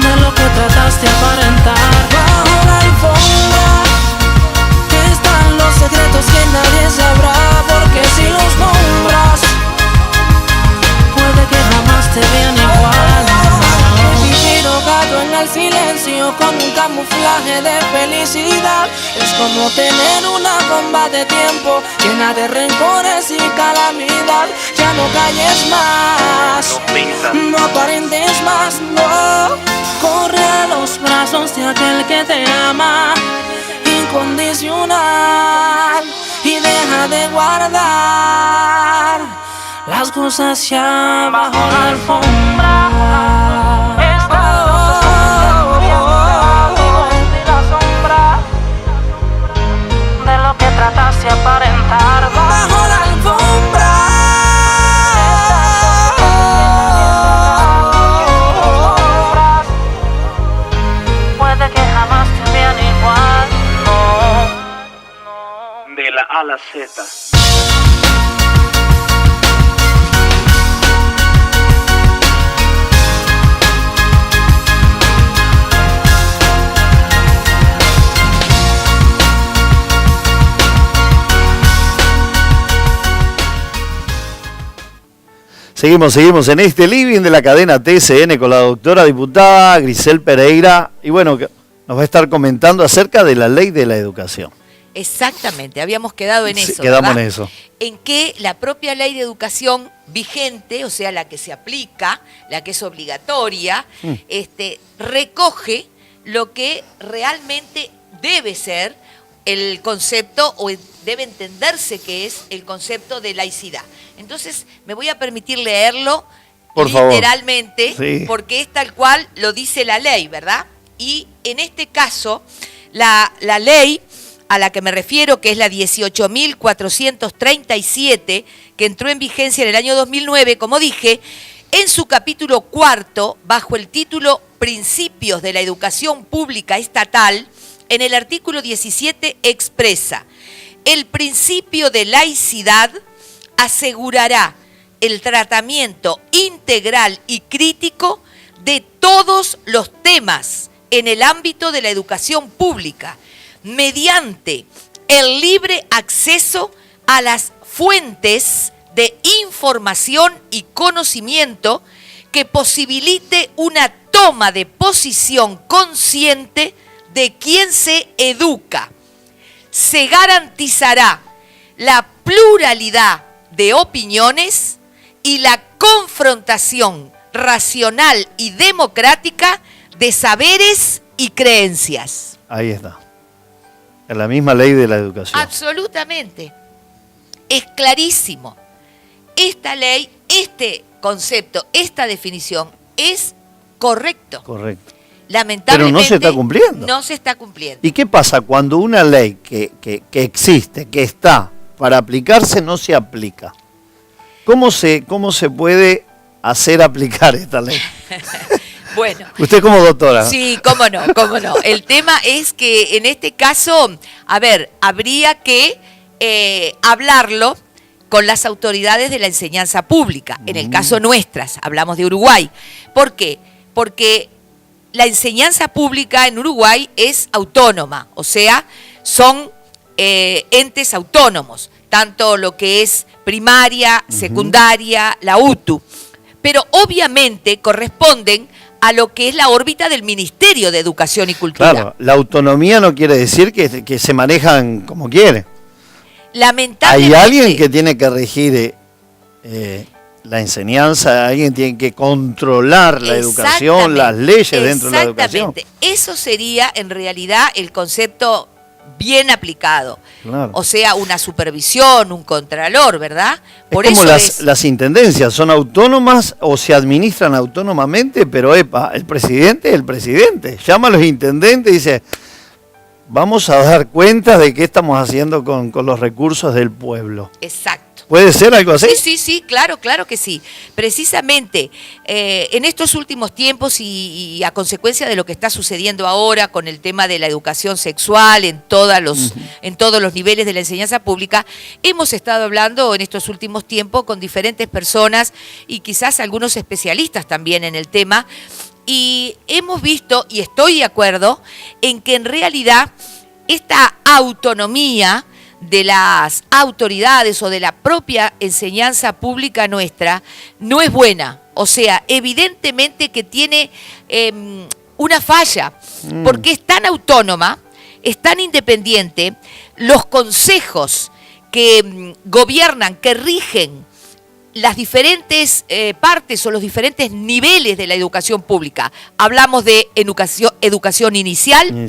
de lo que trataste de aparentar. Bajo la alfombra están los secretos que nadie sabrá, porque si los nombras puede que jamás te vean igual, no. Vivir ahogado en el silencio con un camuflaje de felicidad es como tener una bomba de tiempo llena de rencores y calamidad. Ya no calles más, no aparentes más, no. Corre a los brazos de aquel que te ama incondicional y deja de guardar las cosas ya bajo la alfombra. De lo que trataste de aparentar bajo la alfombra. Puede que jamás te vean igual, no. De la A a la Z. Seguimos en este living de la cadena TCN con la doctora diputada Grisel Pereira. Y bueno, nos va a estar comentando acerca de la ley de la educación. Exactamente, habíamos quedado en eso. Quedamos ¿verdad? en eso. En que la propia ley de educación vigente, o sea, la que se aplica, la que es obligatoria, recoge lo que realmente debe ser el concepto, o debe entenderse que es el concepto de laicidad. Entonces, me voy a permitir leerlo por literalmente, sí, porque es tal cual lo dice la ley, ¿verdad? Y en este caso, la ley a la que me refiero, que es la 18.437, que entró en vigencia en el año 2009, como dije, en su capítulo 4, bajo el título Principios de la Educación Pública Estatal, en el artículo 17 expresa: el principio de laicidad asegurará el tratamiento integral y crítico de todos los temas en el ámbito de la educación pública, mediante el libre acceso a las fuentes de información y conocimiento que posibilite una toma de posición consciente de quien se educa. Se garantizará la pluralidad de opiniones y la confrontación racional y democrática de saberes y creencias. Ahí está. En la misma ley de la educación. Absolutamente. Es clarísimo. Esta ley, este concepto, esta definición es correcto. Correcto. Lamentablemente pero no se está cumpliendo. No se está cumpliendo. ¿Y qué pasa cuando una ley que existe, que está para aplicarse, no se aplica? ¿Cómo se puede hacer aplicar esta ley? Bueno. Usted como doctora. Sí, cómo no. El tema es que en este caso, habría que hablarlo con las autoridades de la enseñanza pública. En el caso nuestras, hablamos de Uruguay. ¿Por qué? Porque la enseñanza pública en Uruguay es autónoma, o sea, son entes autónomos, tanto lo que es primaria, secundaria, la UTU, pero obviamente corresponden a lo que es la órbita del Ministerio de Educación y Cultura. Claro, la autonomía no quiere decir que se manejan como quieren. Lamentablemente. Hay alguien que tiene que regir la enseñanza, alguien tiene que controlar la educación, las leyes dentro de la educación. Exactamente. Eso sería en realidad el concepto bien aplicado. Claro. O sea, una supervisión, un contralor, ¿verdad? Por es como las intendencias, son autónomas o se administran autónomamente, pero el presidente es el presidente. Llama a los intendentes y dice, vamos a dar cuenta de qué estamos haciendo con los recursos del pueblo. Exacto. ¿Puede ser algo así? Sí, claro que sí. Precisamente en estos últimos tiempos y a consecuencia de lo que está sucediendo ahora con el tema de la educación sexual en todos los niveles de la enseñanza pública, hemos estado hablando en estos últimos tiempos con diferentes personas y quizás algunos especialistas también en el tema, y hemos visto, y estoy de acuerdo, en que en realidad esta autonomía de las autoridades o de la propia enseñanza pública nuestra no es buena. O sea, evidentemente que tiene una falla, porque es tan autónoma, es tan independiente, los consejos que gobiernan, que rigen las diferentes partes o los diferentes niveles de la educación pública. Hablamos de educación inicial.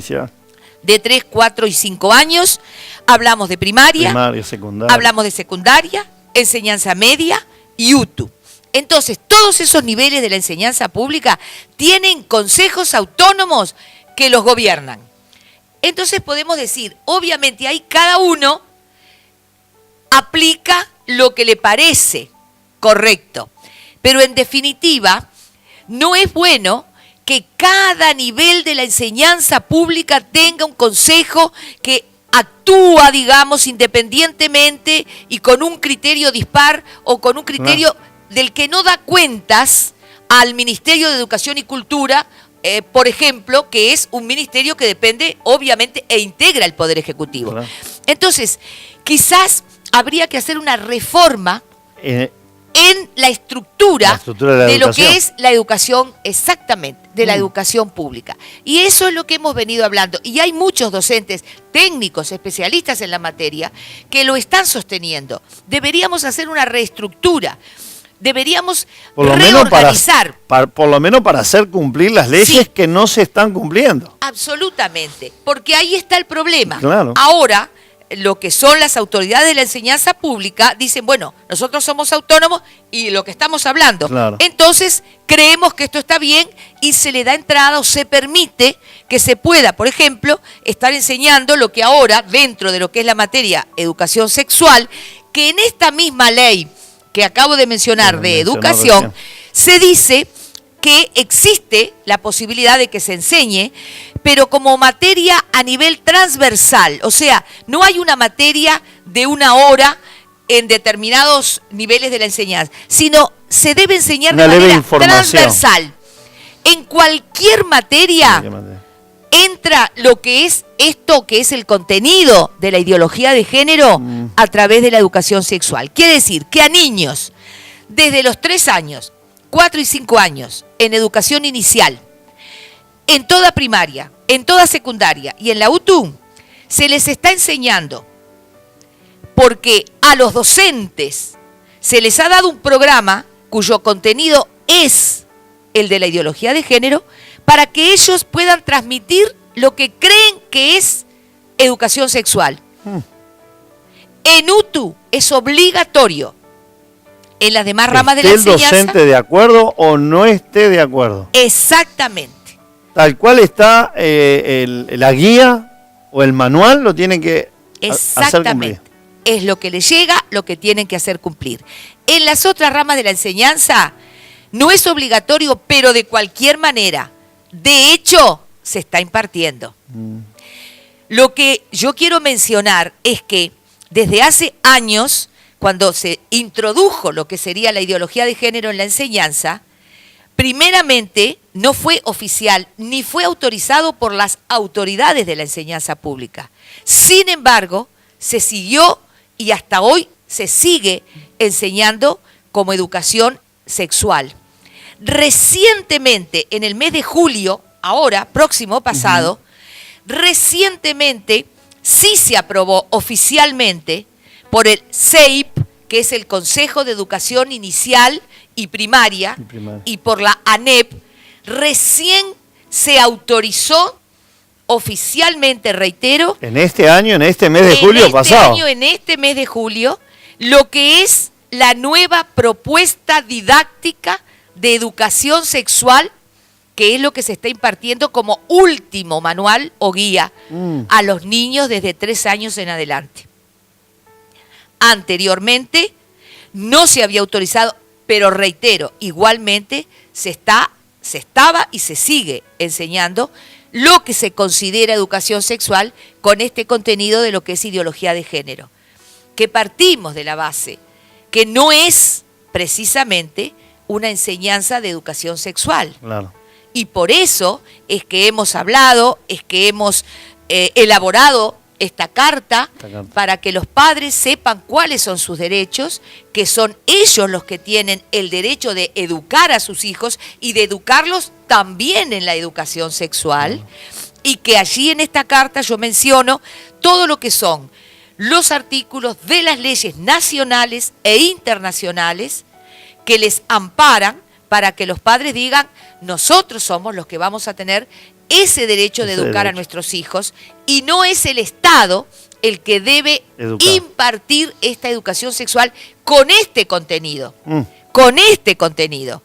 De 3, 4 y 5 años, hablamos de primaria, secundaria. Hablamos de secundaria, enseñanza media y UTU. Entonces, todos esos niveles de la enseñanza pública tienen consejos autónomos que los gobiernan. Entonces podemos decir, obviamente ahí cada uno aplica lo que le parece correcto, pero en definitiva no es bueno que cada nivel de la enseñanza pública tenga un consejo que actúa, digamos, independientemente y con un criterio dispar o con un criterio del que no da cuentas al Ministerio de Educación y Cultura, por ejemplo, que es un ministerio que depende, obviamente, e integra el Poder Ejecutivo. Claro. Entonces, quizás habría que hacer una reforma en la estructura de lo que es la educación, exactamente, de la educación pública. Y eso es lo que hemos venido hablando. Y hay muchos docentes, técnicos, especialistas en la materia, que lo están sosteniendo. Deberíamos hacer una reestructura. Deberíamos reorganizar. Por lo menos para hacer cumplir las leyes que no se están cumpliendo. Absolutamente. Porque ahí está el problema. Claro. Ahora, lo que son las autoridades de la enseñanza pública dicen, bueno, nosotros somos autónomos y lo que estamos hablando. Claro. Entonces, creemos que esto está bien y se le da entrada o se permite que se pueda, por ejemplo, estar enseñando lo que ahora, dentro de lo que es la materia educación sexual, que en esta misma ley que acabo de mencionar de educación, se dice que existe la posibilidad de que se enseñe, pero como materia a nivel transversal. O sea, no hay una materia de una hora en determinados niveles de la enseñanza, sino se debe enseñar de manera transversal. En cualquier materia entra lo que es esto, que es el contenido de la ideología de género a través de la educación sexual. Quiere decir que a niños desde los 3 años, 4 y 5 años, en educación inicial, en toda primaria, en toda secundaria y en la UTU, se les está enseñando, porque a los docentes se les ha dado un programa cuyo contenido es el de la ideología de género, para que ellos puedan transmitir lo que creen que es educación sexual. En UTU es obligatorio. En las demás ramas de la enseñanza. ¿Esté el docente de acuerdo o no esté de acuerdo? Exactamente. Tal cual está la guía o el manual, lo tienen que hacer cumplir. Es lo que les llega, lo que tienen que hacer cumplir. En las otras ramas de la enseñanza no es obligatorio, pero de cualquier manera. De hecho, se está impartiendo. Lo que yo quiero mencionar es que desde hace años, cuando se introdujo lo que sería la ideología de género en la enseñanza, primeramente no fue oficial ni fue autorizado por las autoridades de la enseñanza pública. Sin embargo, se siguió y hasta hoy se sigue enseñando como educación sexual. Recientemente, en el mes de julio, ahora, próximo pasado, recientemente sí se aprobó oficialmente por el CEIP, que es el Consejo de Educación Inicial y Primaria, y por la ANEP, recién se autorizó oficialmente, reitero, en este año, en este mes de julio pasado. En este mes de julio, lo que es la nueva propuesta didáctica de educación sexual, que es lo que se está impartiendo como último manual o guía a los niños desde 3 años en adelante. Anteriormente no se había autorizado, pero reitero, igualmente se estaba y se sigue enseñando lo que se considera educación sexual con este contenido de lo que es ideología de género. Que partimos de la base que no es precisamente una enseñanza de educación sexual. Claro. Y por eso es que hemos hablado, es que hemos elaborado esta carta para que los padres sepan cuáles son sus derechos, que son ellos los que tienen el derecho de educar a sus hijos y de educarlos también en la educación sexual, y que allí en esta carta yo menciono todo lo que son los artículos de las leyes nacionales e internacionales que les amparan para que los padres digan: nosotros somos los que vamos a tener ese derecho de educar a nuestros hijos, y no es el Estado el que debe impartir esta educación sexual con este contenido. Con este contenido.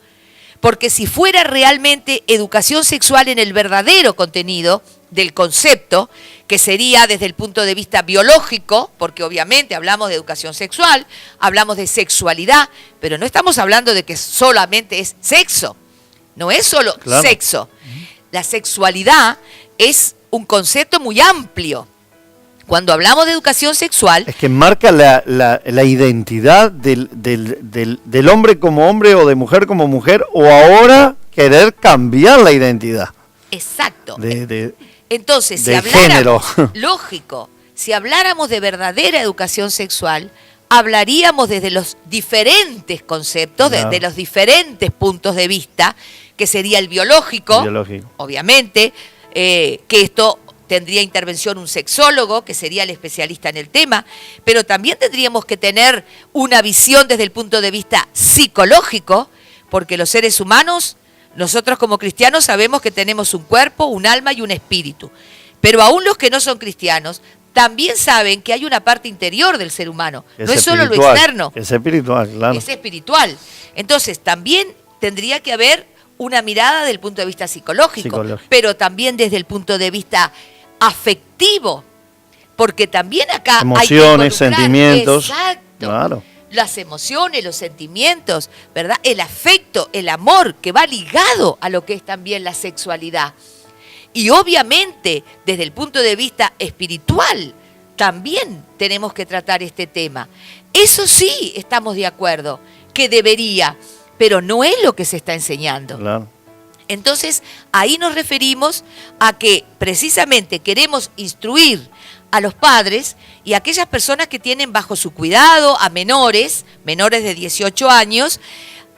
Porque si fuera realmente educación sexual en el verdadero contenido del concepto, que sería desde el punto de vista biológico, porque obviamente hablamos de educación sexual, hablamos de sexualidad, pero no estamos hablando de que solamente es sexo, no es solo sexo. La sexualidad es un concepto muy amplio. Cuando hablamos de educación sexual... Es que marca la identidad del hombre como hombre o de mujer como mujer, o ahora querer cambiar la identidad. Exacto. Entonces, si habláramos, lógico, si habláramos de verdadera educación sexual, hablaríamos desde los diferentes conceptos, desde los diferentes puntos de vista, que sería el biológico. Obviamente, que esto tendría intervención un sexólogo, que sería el especialista en el tema, pero también tendríamos que tener una visión desde el punto de vista psicológico, porque los seres humanos, nosotros como cristianos sabemos que tenemos un cuerpo, un alma y un espíritu, pero aún los que no son cristianos también saben que hay una parte interior del ser humano, no es solo lo externo. Es espiritual, claro. Es espiritual. Entonces también tendría que haber una mirada desde el punto de vista psicológico, pero también desde el punto de vista afectivo, porque también acá emociones, hay que sentimientos. Exacto. Claro. las emociones, los sentimientos, ¿verdad? El afecto, el amor que va ligado a lo que es también la sexualidad. Y obviamente, desde el punto de vista espiritual, también tenemos que tratar este tema. Eso sí, estamos de acuerdo, que debería, pero no es lo que se está enseñando. Claro. Entonces, ahí nos referimos a que precisamente queremos instruir a los padres y a aquellas personas que tienen bajo su cuidado a menores de 18 años,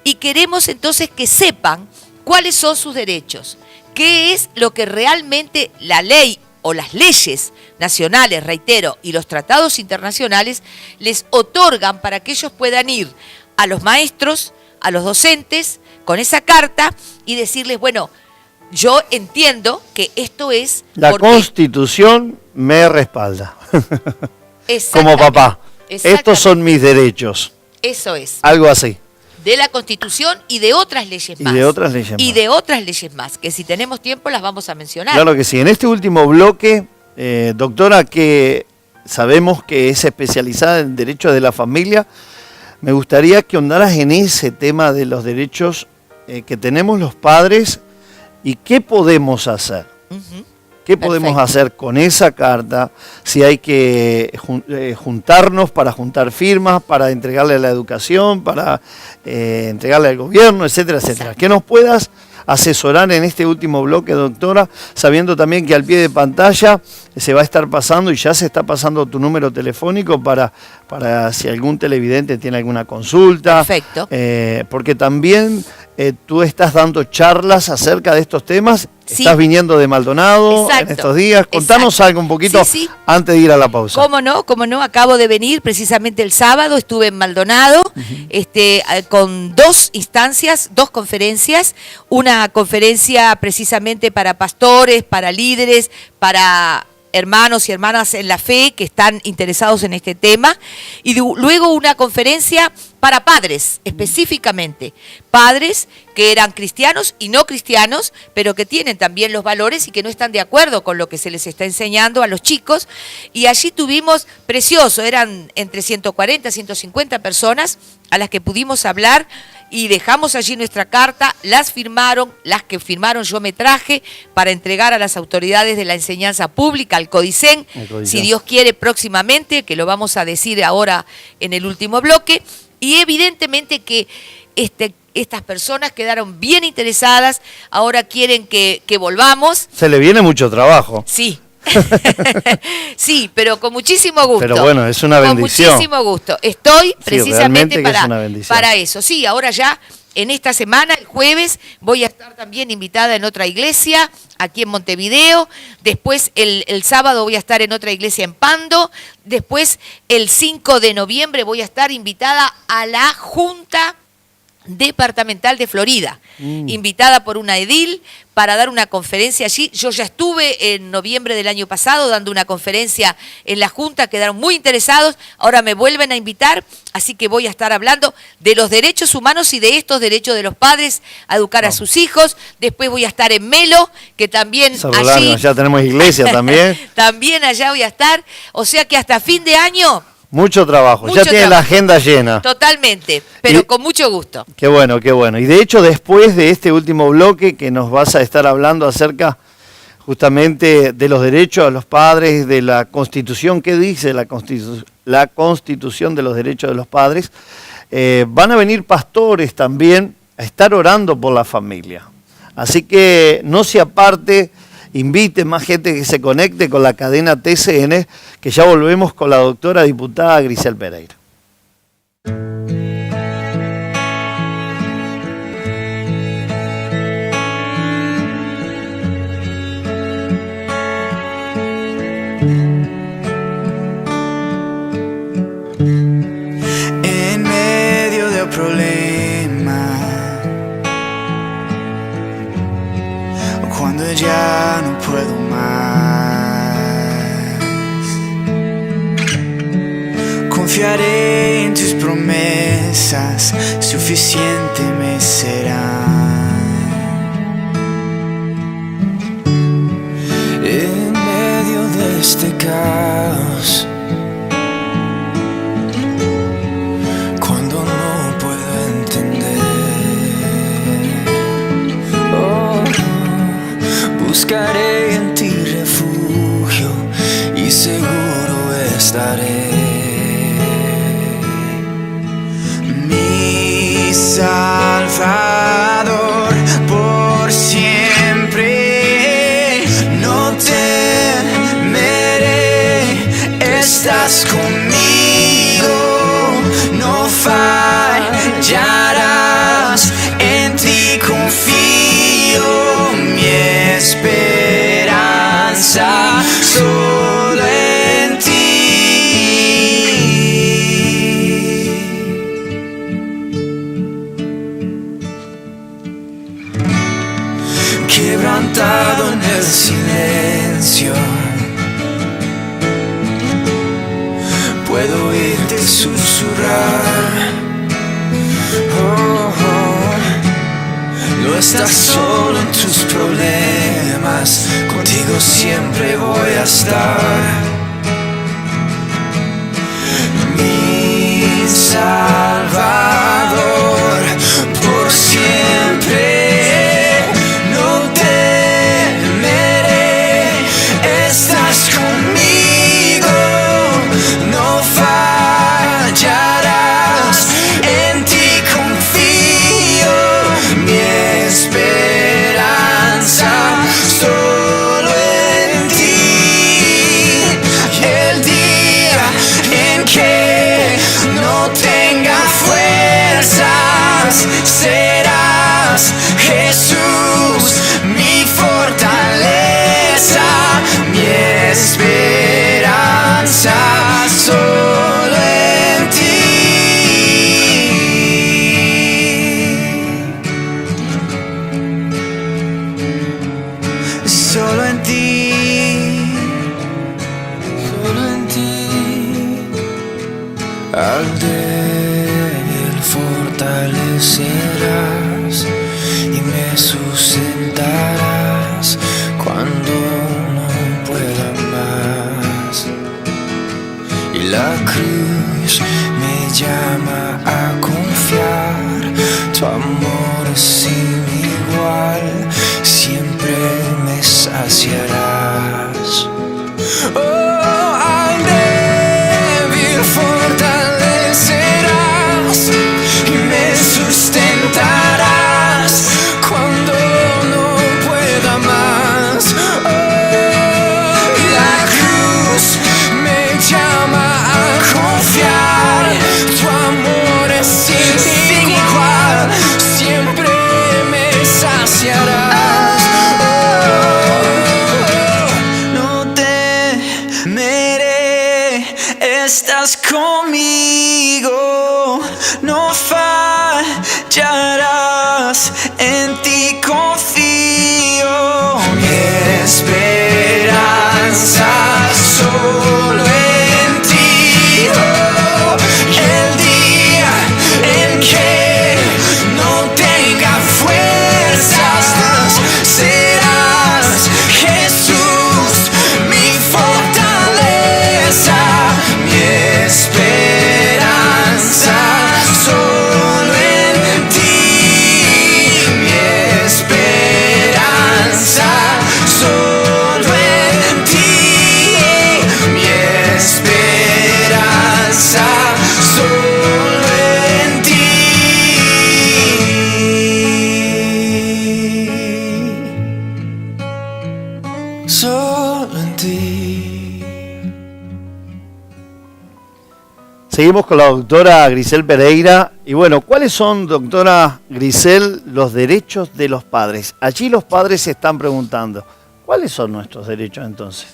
y queremos entonces que sepan cuáles son sus derechos, qué es lo que realmente la ley o las leyes nacionales, reitero, y los tratados internacionales les otorgan para que ellos puedan ir a los maestros, a los docentes, con esa carta y decirles, bueno, yo entiendo que esto es... La Constitución me respalda. Como papá. Estos son mis derechos. Eso es. Algo así. De la Constitución y de otras leyes más. Y de otras leyes más. Y de otras leyes más, que si tenemos tiempo las vamos a mencionar. Claro que sí. En este último bloque, doctora, que sabemos que es especializada en derechos de la familia, me gustaría que ahondaras en ese tema de los derechos que tenemos los padres y qué podemos hacer. Uh-huh. ¿Qué podemos hacer con esa carta? Si hay que juntarnos para juntar firmas, para entregarle a la educación, para entregarle al gobierno, etcétera, etcétera. Que nos puedas asesorar en este último bloque, doctora, sabiendo también que al pie de pantalla se va a estar pasando y ya se está pasando tu número telefónico para si algún televidente tiene alguna consulta. Perfecto. Porque también tú estás dando charlas acerca de estos temas. Sí. Estás viniendo de Maldonado. Exacto. En estos días. Contanos algo un poquito antes de ir a la pausa. ¿Cómo no? Acabo de venir precisamente el sábado, estuve en Maldonado, con 2 instancias, 2 conferencias. Una conferencia precisamente para pastores, para líderes, para hermanos y hermanas en la fe que están interesados en este tema, y luego una conferencia para padres, específicamente, padres que eran cristianos y no cristianos, pero que tienen también los valores y que no están de acuerdo con lo que se les está enseñando a los chicos, y allí tuvimos, precioso, eran entre 140 y 150 personas a las que pudimos hablar, y dejamos allí nuestra carta, las firmaron, las que firmaron yo me traje para entregar a las autoridades de la enseñanza pública, al CODICEN, si Dios quiere próximamente, que lo vamos a decir ahora en el último bloque, y evidentemente que estas personas quedaron bien interesadas, ahora quieren que volvamos. Se le viene mucho trabajo. Sí. Sí, pero con muchísimo gusto. Pero bueno, es una bendición. Con muchísimo gusto. Estoy precisamente es para eso. Sí, ahora ya en esta semana, el jueves, voy a estar también invitada en otra iglesia aquí en Montevideo. Después el sábado voy a estar en otra iglesia en Pando. Después el 5 de noviembre voy a estar invitada a la Junta Departamental de Florida, invitada por una edil para dar una conferencia allí. Yo ya estuve en noviembre del año pasado dando una conferencia en la Junta, quedaron muy interesados, ahora me vuelven a invitar, así que voy a estar hablando de los derechos humanos y de estos derechos de los padres a educar a sus hijos. Después voy a estar en Melo, que también allí... Ya tenemos iglesia también. También allá voy a estar, o sea que hasta fin de año... Mucho trabajo, ya tiene la agenda llena. Totalmente, pero con mucho gusto. Qué bueno, qué bueno. Y de hecho, después de este último bloque que nos vas a estar hablando acerca justamente de los derechos a los padres, de la Constitución, ¿qué dice la Constitución de los derechos de los padres? Van a venir pastores también a estar orando por la familia. Así que no se aparte, invite más gente que se conecte con la cadena TCN, que ya volvemos con la doctora diputada Grisel Pereira. En medio del problema, cuando ya no puedo más, confiaré en tus promesas, suficiente me serán. En medio de este caos, estaré. Mi Salvador por siempre, no temeré, estás conmigo, no fallarás, en ti confío, mi esperanza solo en ti. Quebrantado en el silencio, puedo oírte susurrar. Oh, oh. No estás solo en tus problemas, contigo siempre voy a estar. Mi Salvador por siempre, no temeré, estás conmigo, no fallarás, en ti confío, mi esperanza solo en ti. El día en que no tenga fuerzas, serás Jesús, mi fortaleza, mi esperanza solo en ti. Solo en ti, solo en ti. Al débil fortalecerás y me sustentarás cuando no pueda más. Y la cruz me llama a confiar, tu amor es sin igual, siempre me saciarás. Oh, al débil fortalecerás y me sustentarás cuando no pueda más. Oh, la cruz me llama a confiar, tu amor es sin igual, siempre me saciarás. No temeré, estás conmigo, no fallarás, en ti confío, mi esperanza solo en ti. Oh, el día en que no tenga fuerzas, serás Jesús, mi fortaleza, mi esperanza solo en ti, mi esperanza solo en ti, mi esperanza solo en ti. Solo en ti. Seguimos con la doctora Grisel Pereira. Y bueno, ¿cuáles son, doctora Grisel, los derechos de los padres? Allí los padres se están preguntando, ¿cuáles son nuestros derechos entonces?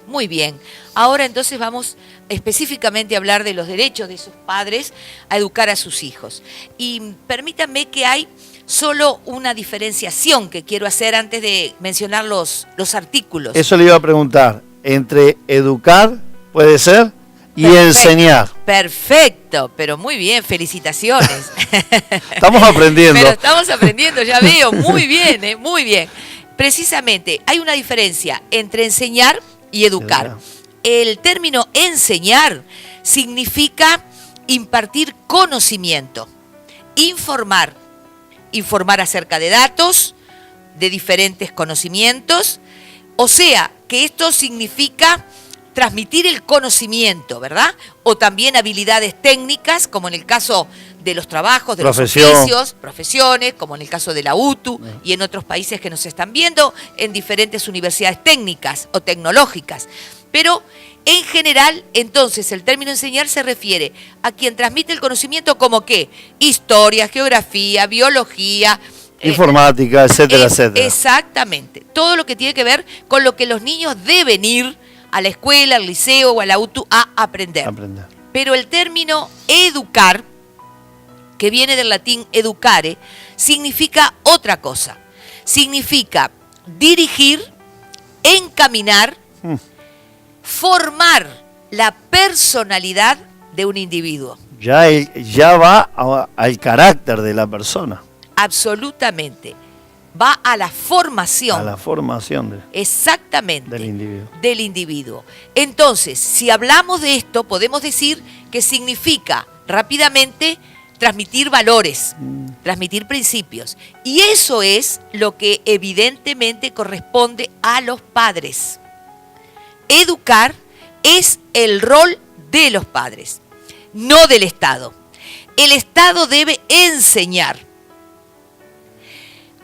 Muy bien. Ahora entonces vamos específicamente a hablar de los derechos de esos padres a educar a sus hijos. Y permítanme que hay solo una diferenciación que quiero hacer antes de mencionar los artículos. Eso le iba a preguntar, entre educar, puede ser, y enseñar. Perfecto, pero muy bien, felicitaciones. Estamos aprendiendo. Pero estamos aprendiendo, ya veo, muy bien, muy bien. Precisamente, hay una diferencia entre enseñar y educar. El término enseñar significa impartir conocimiento, informar acerca de datos, de diferentes conocimientos, o sea, que esto significa transmitir el conocimiento, ¿verdad? O también habilidades técnicas, como en el caso de los trabajos, de los oficios, profesiones, como en el caso de la UTU y en otros países que nos están viendo, en diferentes universidades técnicas o tecnológicas. Pero en general, entonces, el término enseñar se refiere a quien transmite el conocimiento como ¿qué? Historia, geografía, biología, informática, etcétera, etcétera. Exactamente. Todo lo que tiene que ver con lo que los niños deben ir a la escuela, al liceo o a la UTU a aprender. Pero el término educar, que viene del latín educare, significa otra cosa. Significa dirigir, encaminar, formar la personalidad de un individuo. Ya va al carácter de la persona. Absolutamente. Va a la formación. A la formación exactamente del individuo. Entonces, si hablamos de esto, podemos decir que significa rápidamente transmitir valores, transmitir principios. Y eso es lo que evidentemente corresponde a los padres. Educar es el rol de los padres, no del Estado. El Estado debe enseñar.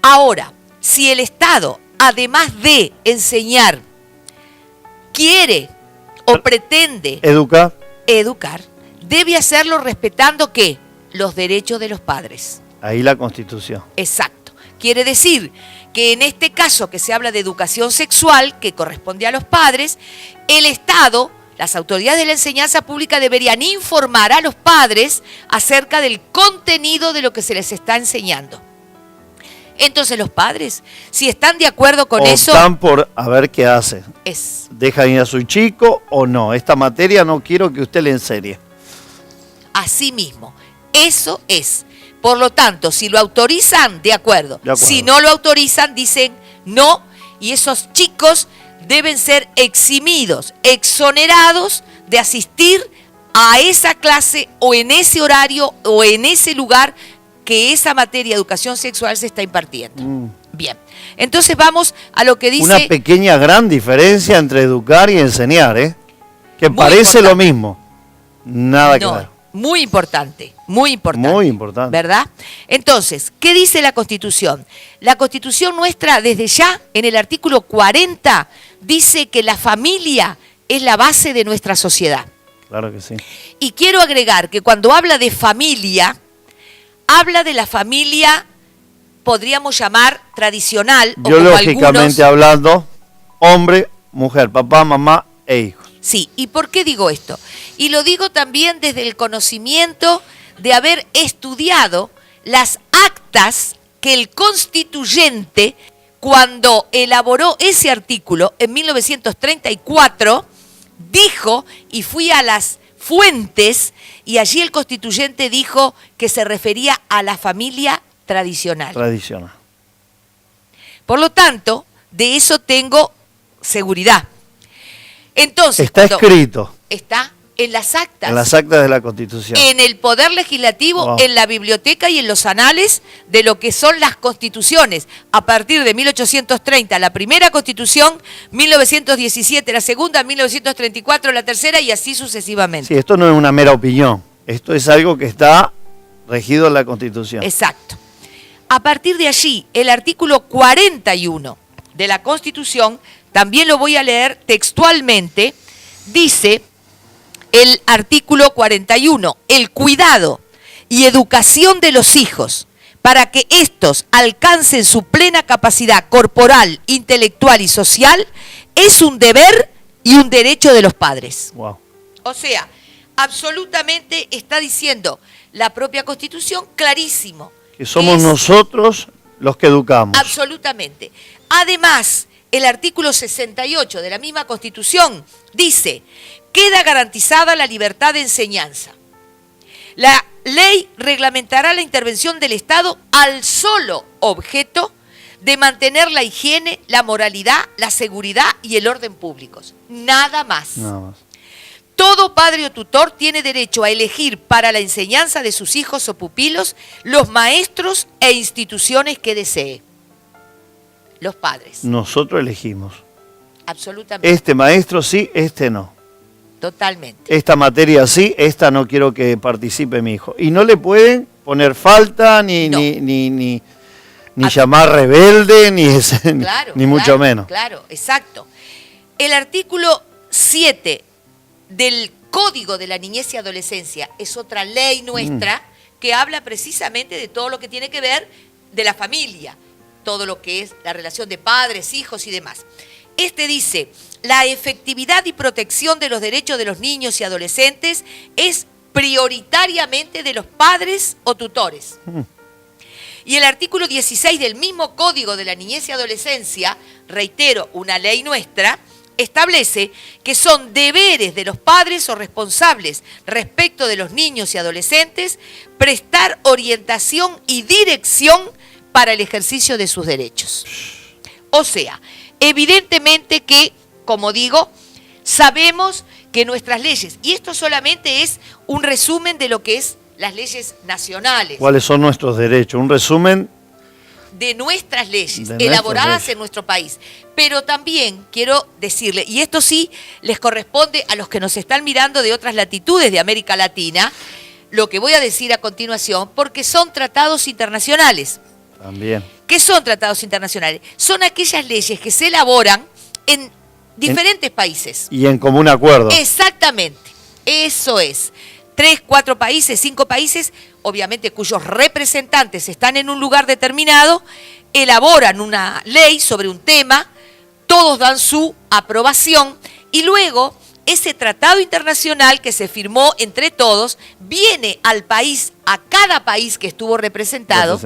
Ahora, si el Estado, además de enseñar, quiere o pretende educar, debe hacerlo respetando ¿qué? Los derechos de los padres. Ahí la Constitución. Exacto. Quiere decir que en este caso que se habla de educación sexual, que corresponde a los padres, el Estado, las autoridades de la enseñanza pública deberían informar a los padres acerca del contenido de lo que se les está enseñando. Entonces los padres, si están de acuerdo con eso... Están por a ver qué hacen. ¿Dejan ir a su chico o no? Esta materia no quiero que usted le enseñe. Así mismo. Eso es. Por lo tanto, si lo autorizan, de acuerdo. Si no lo autorizan, dicen no. Y esos chicos deben ser eximidos, exonerados de asistir a esa clase o en ese horario o en ese lugar que esa materia de educación sexual se está impartiendo. Bien, entonces vamos a lo que dice... Una pequeña gran diferencia entre educar y enseñar, que parece lo mismo. Nada que ver. Muy importante, muy importante. Muy importante. ¿Verdad? Entonces, ¿qué dice la Constitución? La Constitución nuestra, desde ya, en el artículo 40, dice que la familia es la base de nuestra sociedad. Claro que sí. Y quiero agregar que cuando habla de familia, habla de la familia, podríamos llamar tradicional. Biológicamente hablando, hombre, mujer, papá, mamá e hijos. Sí, ¿y por qué digo esto? Y lo digo también desde el conocimiento de haber estudiado las actas que el constituyente, cuando elaboró ese artículo en 1934, dijo, y fui a las fuentes, y allí el constituyente dijo que se refería a la familia tradicional. Por lo tanto, de eso tengo seguridad. Entonces, está escrito. Está en las actas. En las actas de la Constitución. En el Poder Legislativo, en la biblioteca y en los anales de lo que son las constituciones. A partir de 1830, la primera Constitución, 1917, la segunda, 1934, la tercera y así sucesivamente. Sí, esto no es una mera opinión. Esto es algo que está regido en la Constitución. Exacto. A partir de allí, el artículo 41 de la Constitución, también lo voy a leer textualmente, dice el artículo 41, el cuidado y educación de los hijos para que éstos alcancen su plena capacidad corporal, intelectual y social es un deber y un derecho de los padres. Wow. O sea, absolutamente está diciendo la propia Constitución clarísimo. Que somos nosotros los que educamos. Absolutamente. Además, el artículo 68 de la misma Constitución dice, queda garantizada la libertad de enseñanza. La ley reglamentará la intervención del Estado al solo objeto de mantener la higiene, la moralidad, la seguridad y el orden públicos. Nada más. Nada más. Todo padre o tutor tiene derecho a elegir para la enseñanza de sus hijos o pupilos los maestros e instituciones que desee. Los padres. Nosotros elegimos. Absolutamente. Este maestro sí, este no. Totalmente. esta materia sí, esta no quiero que participe mi hijo. Y no le pueden poner falta, ni llamar rebelde, ni mucho menos. Claro, exacto. El artículo 7 del Código de la Niñez y Adolescencia es otra ley nuestra que habla precisamente de todo lo que tiene que ver de la familia, todo lo que es la relación de padres, hijos y demás. Este dice, la efectividad y protección de los derechos de los niños y adolescentes es prioritariamente de los padres o tutores. Y el artículo 16 del mismo Código de la Niñez y Adolescencia, reitero, una ley nuestra, establece que son deberes de los padres o responsables respecto de los niños y adolescentes prestar orientación y dirección para el ejercicio de sus derechos. O sea, evidentemente que, como digo, sabemos que nuestras leyes, y esto solamente es un resumen de lo que es las leyes nacionales. ¿Cuáles son nuestros derechos? Un resumen de nuestras leyes, elaboradas en nuestro país. Pero también quiero decirle, y esto sí les corresponde a los que nos están mirando de otras latitudes de América Latina, lo que voy a decir a continuación, porque son tratados internacionales. También. ¿Qué son tratados internacionales? Son aquellas leyes que se elaboran en diferentes países. Y en común acuerdo. Exactamente, eso es. 3, 4 países, 5 países, obviamente cuyos representantes están en un lugar determinado, elaboran una ley sobre un tema, todos dan su aprobación y luego ese tratado internacional que se firmó entre todos viene al país, a cada país que estuvo representado,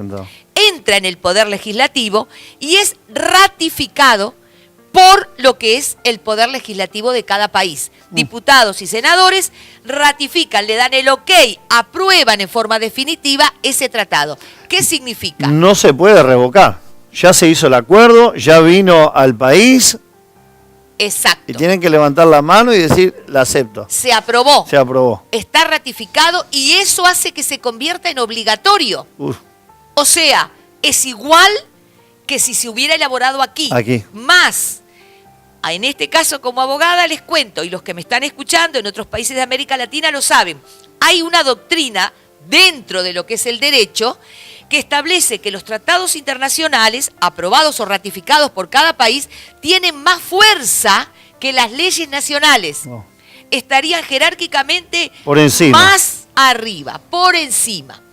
entra en el poder legislativo y es ratificado por lo que es el poder legislativo de cada país. Diputados y senadores ratifican, le dan el ok, aprueban en forma definitiva ese tratado. ¿Qué significa? No se puede revocar. Ya se hizo el acuerdo, ya vino al país. Exacto. Y tienen que levantar la mano y decir, la acepto. Se aprobó. Se aprobó. Está ratificado y eso hace que se convierta en obligatorio. O sea, es igual que si se hubiera elaborado aquí. Más, en este caso como abogada les cuento, y los que me están escuchando en otros países de América Latina lo saben, hay una doctrina dentro de lo que es el derecho que establece que los tratados internacionales, aprobados o ratificados por cada país, tienen más fuerza que las leyes nacionales. Estarían jerárquicamente por encima, más arriba, por encima.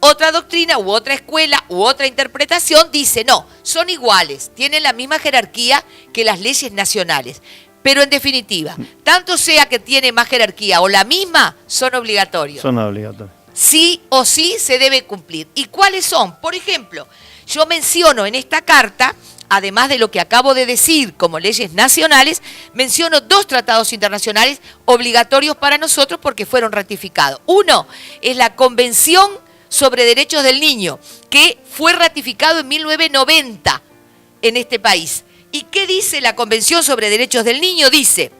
Otra doctrina u otra escuela u otra interpretación dice, no, son iguales, tienen la misma jerarquía que las leyes nacionales. Pero en definitiva, tanto sea que tiene más jerarquía o la misma, son obligatorios. Son obligatorios. Sí o sí se debe cumplir. ¿Y cuáles son? Por ejemplo, yo menciono en esta carta, además de lo que acabo de decir como leyes nacionales, menciono 2 tratados internacionales obligatorios para nosotros porque fueron ratificados. Uno es la Convención sobre Derechos del Niño, que fue ratificado en 1990 en este país. ¿Y qué dice la Convención sobre Derechos del Niño? Dice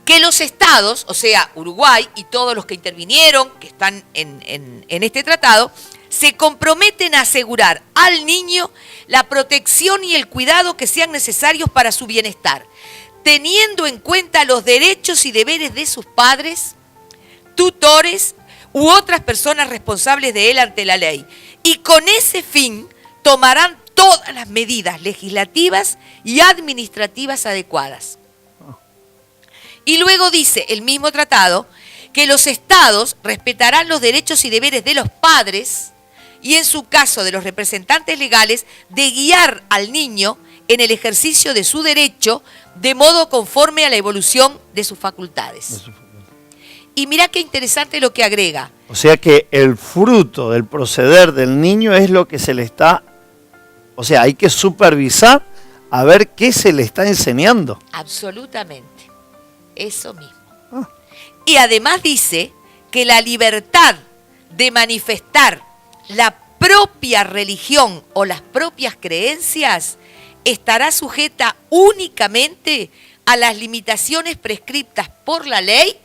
que los estados, o sea, Uruguay y todos los que intervinieron, que están en este tratado, se comprometen a asegurar al niño la protección y el cuidado que sean necesarios para su bienestar, teniendo en cuenta los derechos y deberes de sus padres, tutores u otras personas responsables de él ante la ley. Y con ese fin tomarán todas las medidas legislativas y administrativas adecuadas. Y luego dice el mismo tratado que los estados respetarán los derechos y deberes de los padres y en su caso de los representantes legales de guiar al niño en el ejercicio de su derecho de modo conforme a la evolución de sus facultades. Y mira qué interesante lo que agrega. O sea que el fruto del proceder del niño es lo que se le está... O sea, hay que supervisar a ver qué se le está enseñando. Absolutamente. Eso mismo. Y además dice que la libertad de manifestar la propia religión o las propias creencias estará sujeta únicamente a las limitaciones prescriptas por la ley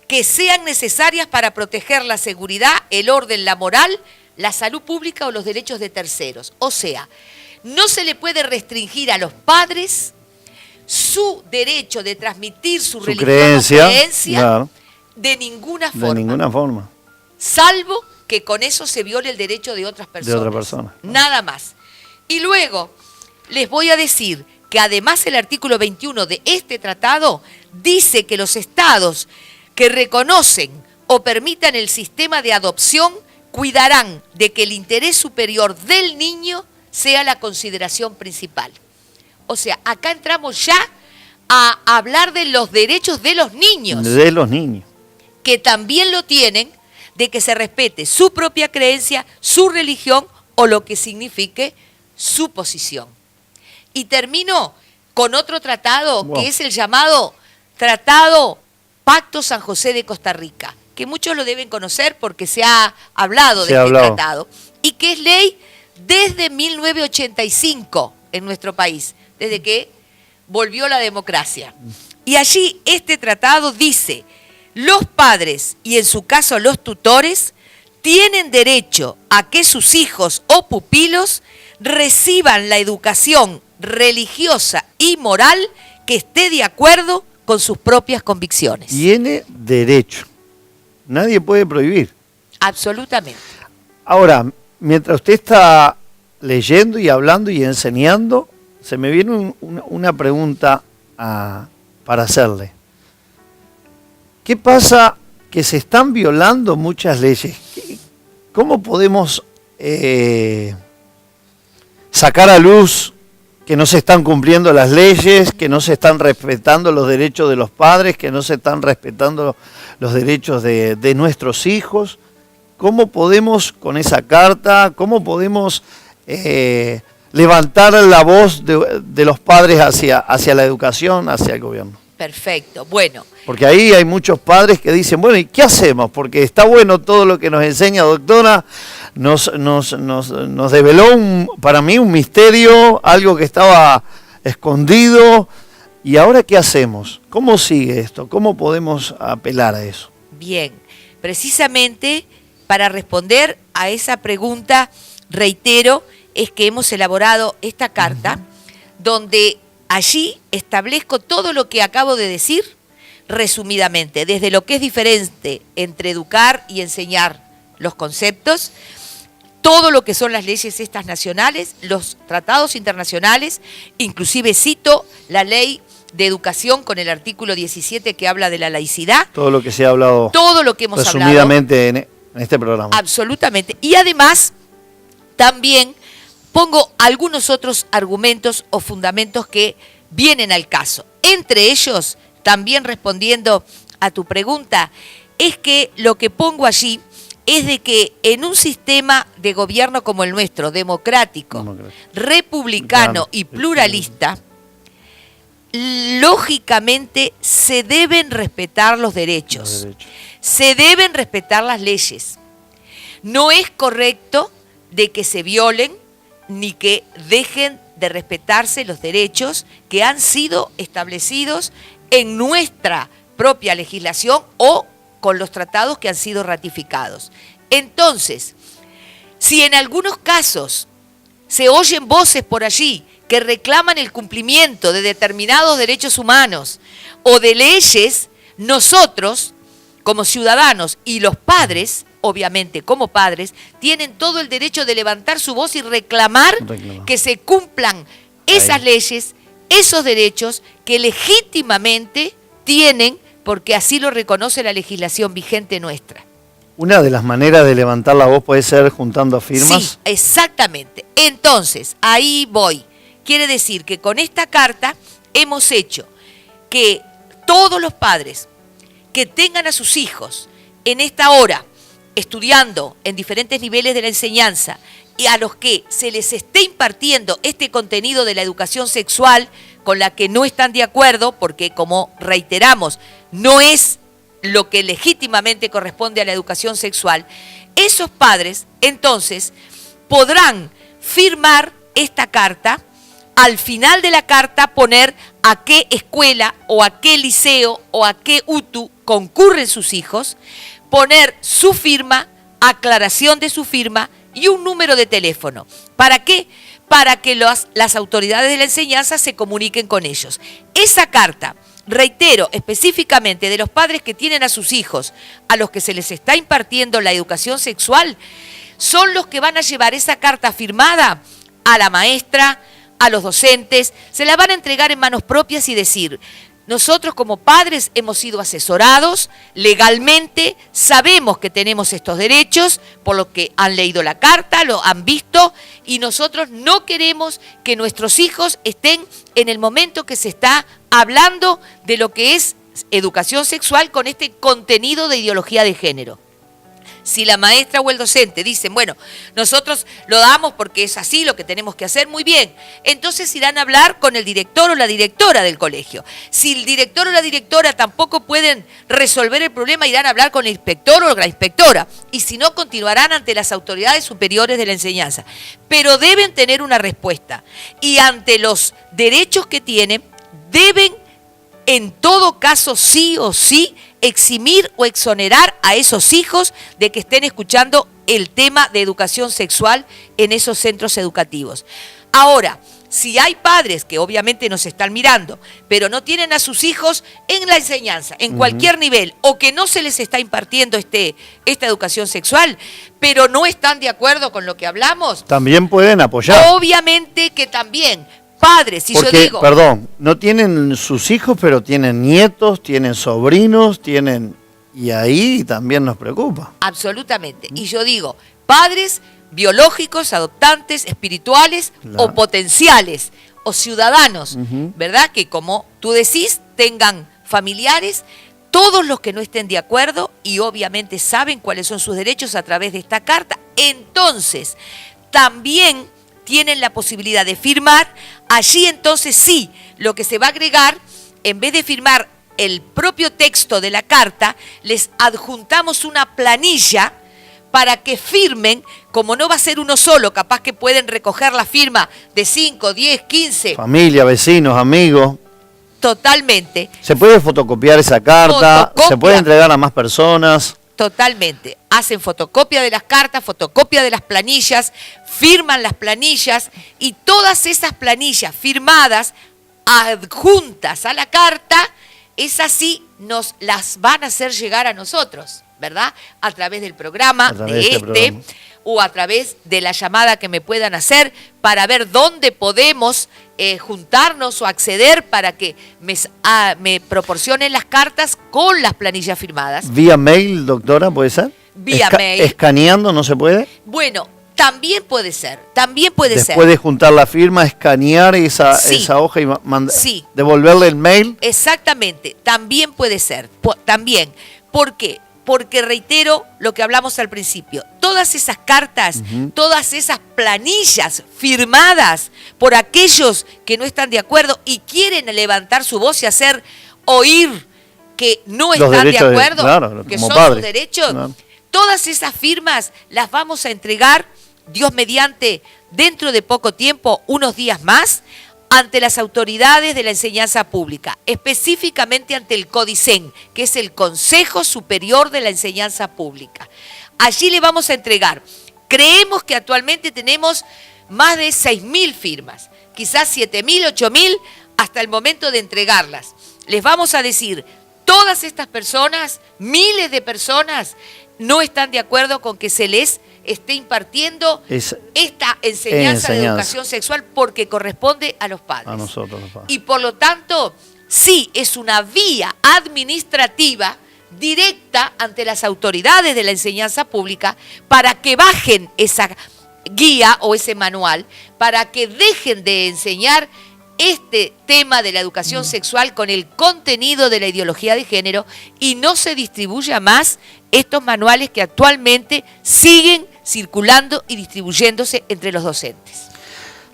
que sean necesarias para proteger la seguridad, el orden, la moral, la salud pública o los derechos de terceros. O sea, no se le puede restringir a los padres su derecho de transmitir su religión creencia, o creencia claro, de ninguna de forma. ninguna forma. Salvo que con eso se viole el derecho de otras personas. De otra persona. Nada más. Y luego les voy a decir que además el artículo 21 de este tratado dice que los estados que reconocen o permitan el sistema de adopción cuidarán de que el interés superior del niño sea la consideración principal. O sea, acá entramos ya a hablar de los derechos de los niños. De los niños. Que también lo tienen, de que se respete su propia creencia, su religión o lo que signifique su posición. Y termino con otro tratado, Wow, que es el llamado Tratado Pacto San José de Costa Rica, que muchos lo deben conocer porque se ha hablado de este tratado, y que es ley desde 1985 en nuestro país, desde que volvió la democracia. Y allí este tratado dice: los padres, y en su caso los tutores, tienen derecho a que sus hijos o pupilos reciban la educación religiosa y moral que esté de acuerdo con sus propias convicciones. Tiene derecho. Nadie puede prohibir. Absolutamente. Ahora, mientras usted está leyendo y hablando y enseñando, se me viene una pregunta para hacerle. ¿Qué pasa que se están violando muchas leyes? ¿Cómo podemos sacar a luz que no se están cumpliendo las leyes, que no se están respetando los derechos de los padres, que no se están respetando los derechos de nuestros hijos? ¿Cómo podemos, con esa carta, cómo podemos levantar la voz de los padres hacia la educación, hacia el gobierno? Perfecto. Bueno. Porque ahí hay muchos padres que dicen, bueno, ¿y qué hacemos? Porque está bueno todo lo que nos enseña, doctora, nos develó para mí un misterio, algo que estaba escondido, y ahora ¿qué hacemos? ¿Cómo sigue esto? ¿Cómo podemos apelar a eso? Bien, precisamente para responder a esa pregunta, reitero, es que hemos elaborado esta carta, donde allí establezco todo lo que acabo de decir, resumidamente, desde lo que es diferente entre educar y enseñar los conceptos, todo lo que son las leyes estas nacionales, los tratados internacionales, inclusive cito la ley de educación con el artículo 17 que habla de la laicidad. Todo lo que se ha hablado, todo lo que hemos resumidamente hablado en este programa. Absolutamente. Y además, también pongo algunos otros argumentos o fundamentos que vienen al caso. Entre ellos, también respondiendo a tu pregunta, es que lo que pongo allí es de que en un sistema de gobierno como el nuestro, democrático, republicano y pluralista, lógicamente se deben respetar los derechos, se deben respetar las leyes. No es correcto de que se violen ni que dejen de respetarse los derechos que han sido establecidos en nuestra propia legislación o con los tratados que han sido ratificados. Entonces, si en algunos casos se oyen voces por allí que reclaman el cumplimiento de determinados derechos humanos o de leyes, nosotros, como ciudadanos y los padres, obviamente como padres, tienen todo el derecho de levantar su voz y reclamar que se cumplan esas leyes, esos derechos que legítimamente tienen, porque así lo reconoce la legislación vigente nuestra. Una de las maneras de levantar la voz puede ser juntando firmas. Sí, exactamente. Entonces, ahí voy. Quiere decir que con esta carta hemos hecho que todos los padres que tengan a sus hijos en esta hora estudiando en diferentes niveles de la enseñanza y a los que se les esté impartiendo este contenido de la educación sexual con la que no están de acuerdo, porque como reiteramos, no es lo que legítimamente corresponde a la educación sexual, esos padres entonces podrán firmar esta carta, al final de la carta poner a qué escuela o a qué liceo o a qué UTU concurren sus hijos, poner su firma, aclaración de su firma y un número de teléfono. ¿Para qué? para que las autoridades de la enseñanza se comuniquen con ellos. Esa carta, reitero, específicamente de los padres que tienen a sus hijos, a los que se les está impartiendo la educación sexual, son los que van a llevar esa carta firmada a la maestra, a los docentes, se la van a entregar en manos propias y decir: nosotros como padres hemos sido asesorados legalmente, sabemos que tenemos estos derechos, por lo que han leído la carta, lo han visto, y nosotros no queremos que nuestros hijos estén en el momento que se está hablando de lo que es educación sexual con este contenido de ideología de género. Si la maestra o el docente dicen, bueno, nosotros lo damos porque es así lo que tenemos que hacer, muy bien. Entonces irán a hablar con el director o la directora del colegio. Si el director o la directora tampoco pueden resolver el problema, irán a hablar con el inspector o la inspectora. Y si no, continuarán ante las autoridades superiores de la enseñanza. Pero deben tener una respuesta. Y ante los derechos que tienen, deben, en todo caso, sí o sí, eximir o exonerar a esos hijos de que estén escuchando el tema de educación sexual en esos centros educativos. Ahora, si hay padres que obviamente nos están mirando, pero no tienen a sus hijos en la enseñanza, en cualquier nivel, o que no se les está impartiendo esta educación sexual, pero no están de acuerdo con lo que hablamos, también pueden apoyar. obviamente que también. Padres, si Porque, yo digo... perdón, no tienen sus hijos, pero tienen nietos, tienen sobrinos, y ahí también nos preocupa. Absolutamente. Y yo digo, padres biológicos, adoptantes, espirituales o potenciales, o ciudadanos, ¿verdad? Que como tú decís, tengan familiares, todos los que no estén de acuerdo y obviamente saben cuáles son sus derechos a través de esta carta, entonces también tienen la posibilidad de firmar. Allí entonces sí, lo que se va a agregar, en vez de firmar el propio texto de la carta, les adjuntamos una planilla para que firmen, como no va a ser uno solo, capaz que pueden recoger la firma de 5, 10, 15. Familia, vecinos, amigos. Totalmente. Se puede fotocopiar esa carta, Fotocopia. se puede entregar a más personas. Totalmente. Hacen fotocopia de las cartas, fotocopia de las planillas, firman las planillas y todas esas planillas firmadas, adjuntas a la carta, esas sí nos las van a hacer llegar a nosotros, ¿verdad? A través del programa, programa, o a través de la llamada que me puedan hacer para ver dónde podemos juntarnos o acceder para que me proporcionen las cartas con las planillas firmadas. ¿Vía mail, doctora, puede ser? Vía mail. ¿Escaneando no se puede? Bueno, también puede ser, también puede ser. Después de juntar la firma, escanear esa hoja y devolverle el mail. Exactamente, también puede ser, también. ¿Por qué? Porque reitero lo que hablamos al principio, todas esas cartas, todas esas planillas firmadas por aquellos que no están de acuerdo y quieren levantar su voz y hacer oír que no están de acuerdo, que son sus derechos, todas esas firmas las vamos a entregar, Dios mediante, dentro de poco tiempo, unos días más, ante las autoridades de la enseñanza pública, específicamente ante el CODICEN, que es el Consejo Superior de la Enseñanza Pública. Allí le vamos a entregar. Creemos que actualmente tenemos más de 6.000 firmas, quizás 7.000, 8.000, hasta el momento de entregarlas. Les vamos a decir, todas estas personas, miles de personas, no están de acuerdo con que se les esté impartiendo esta enseñanza de educación sexual porque corresponde a los padres. A nosotros, los padres. Y por lo tanto, sí, es una vía administrativa directa ante las autoridades de la enseñanza pública para que bajen esa guía o ese manual, para que dejen de enseñar este tema de la educación sexual con el contenido de la ideología de género y no se distribuya más estos manuales que actualmente siguen circulando y distribuyéndose entre los docentes.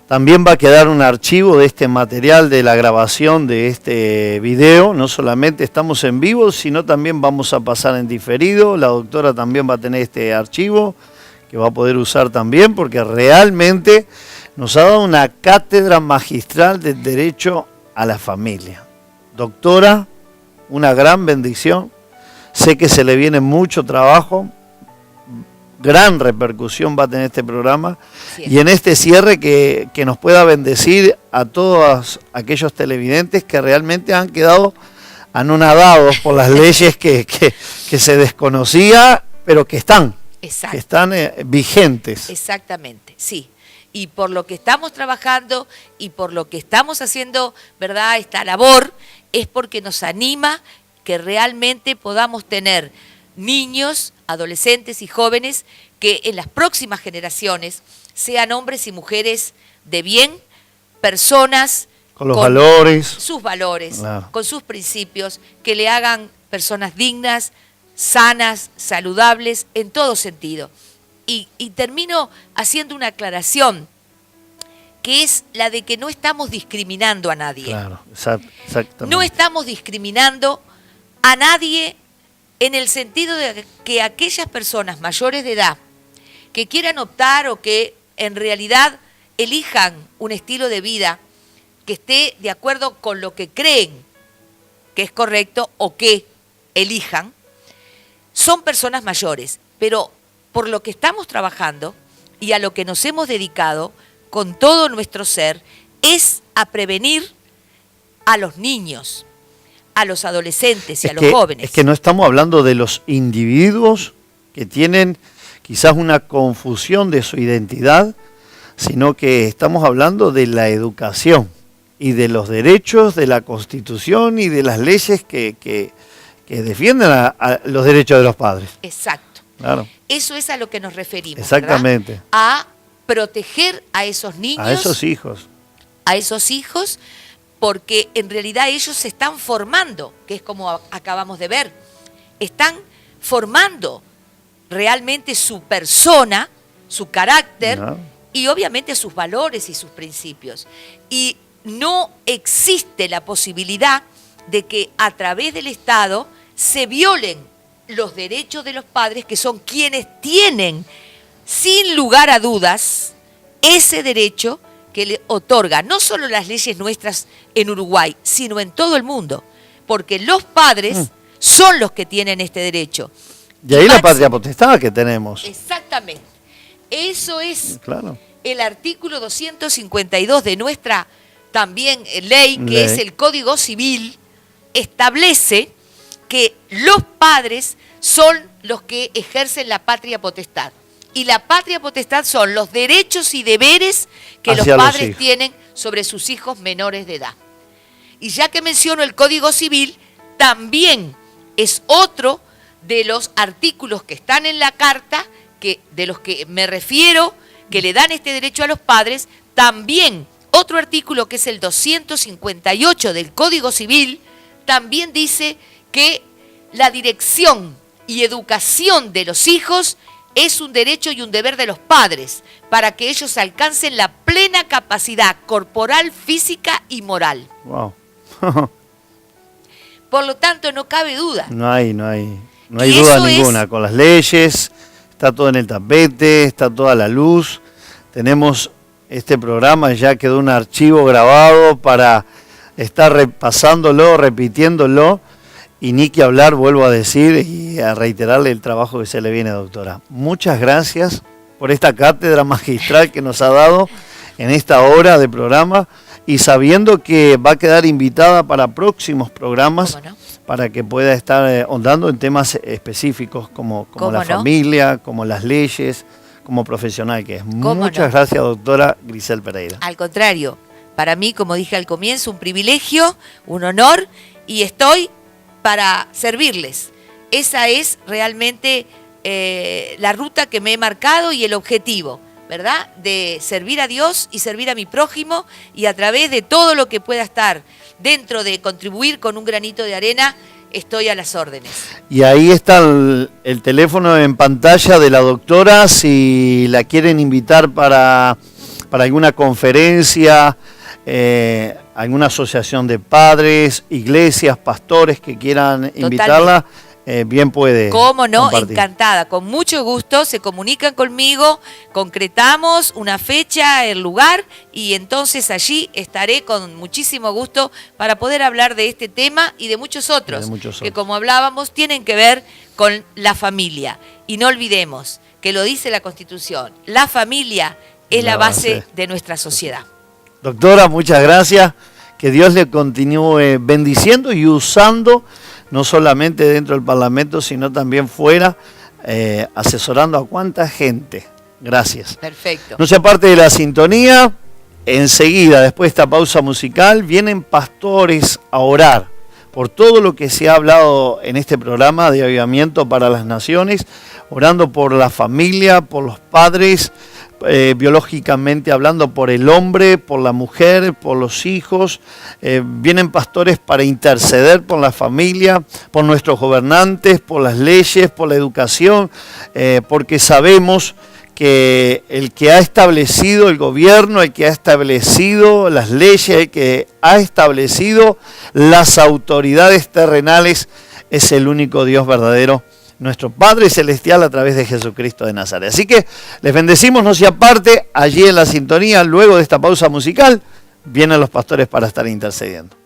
También va a quedar un archivo de este material de la grabación de este video. No solamente estamos en vivo, sino también vamos a pasar en diferido. La doctora también va a tener este archivo que va a poder usar también porque realmente nos ha dado una cátedra magistral del derecho a la familia. Doctora, una gran bendición. Sé que se le viene mucho trabajo. gran repercusión va a tener este programa. Sí. Y en este cierre que nos pueda bendecir a todos aquellos televidentes que realmente han quedado anonadados por las leyes que se desconocía, pero que están, Exacto. que están vigentes. Exactamente, sí. Y por lo que estamos trabajando y por lo que estamos haciendo, ¿verdad?, esta labor, es porque nos anima que realmente podamos tener niños, adolescentes y jóvenes que en las próximas generaciones sean hombres y mujeres de bien, personas Con los valores. sus valores, Claro. con sus principios, que le hagan personas dignas, sanas, saludables, en todo sentido. Y termino haciendo una aclaración, que es la de que no estamos discriminando a nadie. Claro, exactamente. No estamos discriminando a nadie en el sentido de que aquellas personas mayores de edad que quieran optar o que en realidad elijan un estilo de vida que esté de acuerdo con lo que creen que es correcto o que elijan, son personas mayores. Pero por lo que estamos trabajando y a lo que nos hemos dedicado con todo nuestro ser es a prevenir a los niños, a los adolescentes y a los jóvenes. Es que no estamos hablando de los individuos que tienen quizás una confusión de su identidad, sino que estamos hablando de la educación y de los derechos de la Constitución y de las leyes que defienden a los derechos de los padres. Exacto. Claro. Eso es a lo que nos referimos. Exactamente. ¿Verdad? A proteger a esos niños, A esos hijos. porque en realidad ellos se están formando, que es como acabamos de ver. Están formando realmente su persona, su carácter y obviamente sus valores y sus principios. Y no existe la posibilidad de que a través del Estado se violen los derechos de los padres, que son quienes tienen, sin lugar a dudas, ese derecho que le otorga no solo las leyes nuestras en Uruguay, sino en todo el mundo, porque los padres son los que tienen este derecho. Y ahí la patria potestad que tenemos. Exactamente. Eso es Claro. el artículo 252 de nuestra también ley, que Ley. es el Código Civil, establece que los padres son los que ejercen la patria potestad. Y la patria potestad son los derechos y deberes que los Hacia los padres hijos. tienen sobre sus hijos menores de edad. Y ya que menciono el Código Civil, también es otro de los artículos que están en la Carta, de los que me refiero, que le dan este derecho a los padres. También otro artículo, que es el 258 del Código Civil, también dice que la dirección y educación de los hijos es un derecho y un deber de los padres para que ellos alcancen la plena capacidad corporal, física y moral. Wow. Por lo tanto, no cabe duda. No hay Y duda eso ninguna. es- Con las leyes, está todo en el tapete, está toda la luz. Tenemos este programa, ya quedó un archivo grabado para estar repasándolo, repitiéndolo. Y ni que hablar, vuelvo a decir y a reiterarle el trabajo que se le viene, doctora. Muchas gracias por esta cátedra magistral que nos ha dado en esta hora de programa, y sabiendo que va a quedar invitada para próximos programas, ¿Cómo no? para que pueda estar ahondando en temas específicos como ¿Cómo la no? familia, como las leyes, como profesional que es. ¿Cómo Muchas no? gracias, doctora Grisel Pereira. Al contrario, para mí, como dije al comienzo, un privilegio, un honor, y estoy para servirles. Esa es realmente la ruta que me he marcado y el objetivo, ¿verdad? De servir a Dios y servir a mi prójimo, y a través de todo lo que pueda estar dentro de contribuir con un granito de arena, estoy a las órdenes. Y ahí está el teléfono en pantalla de la doctora, si la quieren invitar para alguna conferencia, alguna asociación de padres, iglesias, pastores que quieran invitarla, bien puede. ¿Cómo no? compartir. Encantada, con mucho gusto, se comunican conmigo, concretamos una fecha, el lugar, y entonces allí estaré con muchísimo gusto para poder hablar de este tema y de muchos otros, De muchos que otros. como hablábamos tienen que ver con la familia. Y no olvidemos que lo dice la Constitución. La familia es la base de nuestra sociedad. Doctora, muchas gracias. Que Dios le continúe bendiciendo y usando, no solamente dentro del Parlamento, sino también fuera, asesorando a cuánta gente. Gracias. Perfecto. No se aparte de la sintonía. Enseguida, después de esta pausa musical, vienen pastores a orar por todo lo que se ha hablado en este programa de Avivamiento para las Naciones, orando por la familia, por los padres, biológicamente hablando, por el hombre, por la mujer, por los hijos. Vienen pastores para interceder por la familia, por nuestros gobernantes, por las leyes, por la educación, porque sabemos que el que ha establecido el gobierno, el que ha establecido las leyes, el que ha establecido las autoridades terrenales, es el único Dios verdadero, nuestro Padre Celestial a través de Jesucristo de Nazaret. Así que les bendecimos, no se aparte, allí en la sintonía, luego de esta pausa musical, vienen los pastores para estar intercediendo.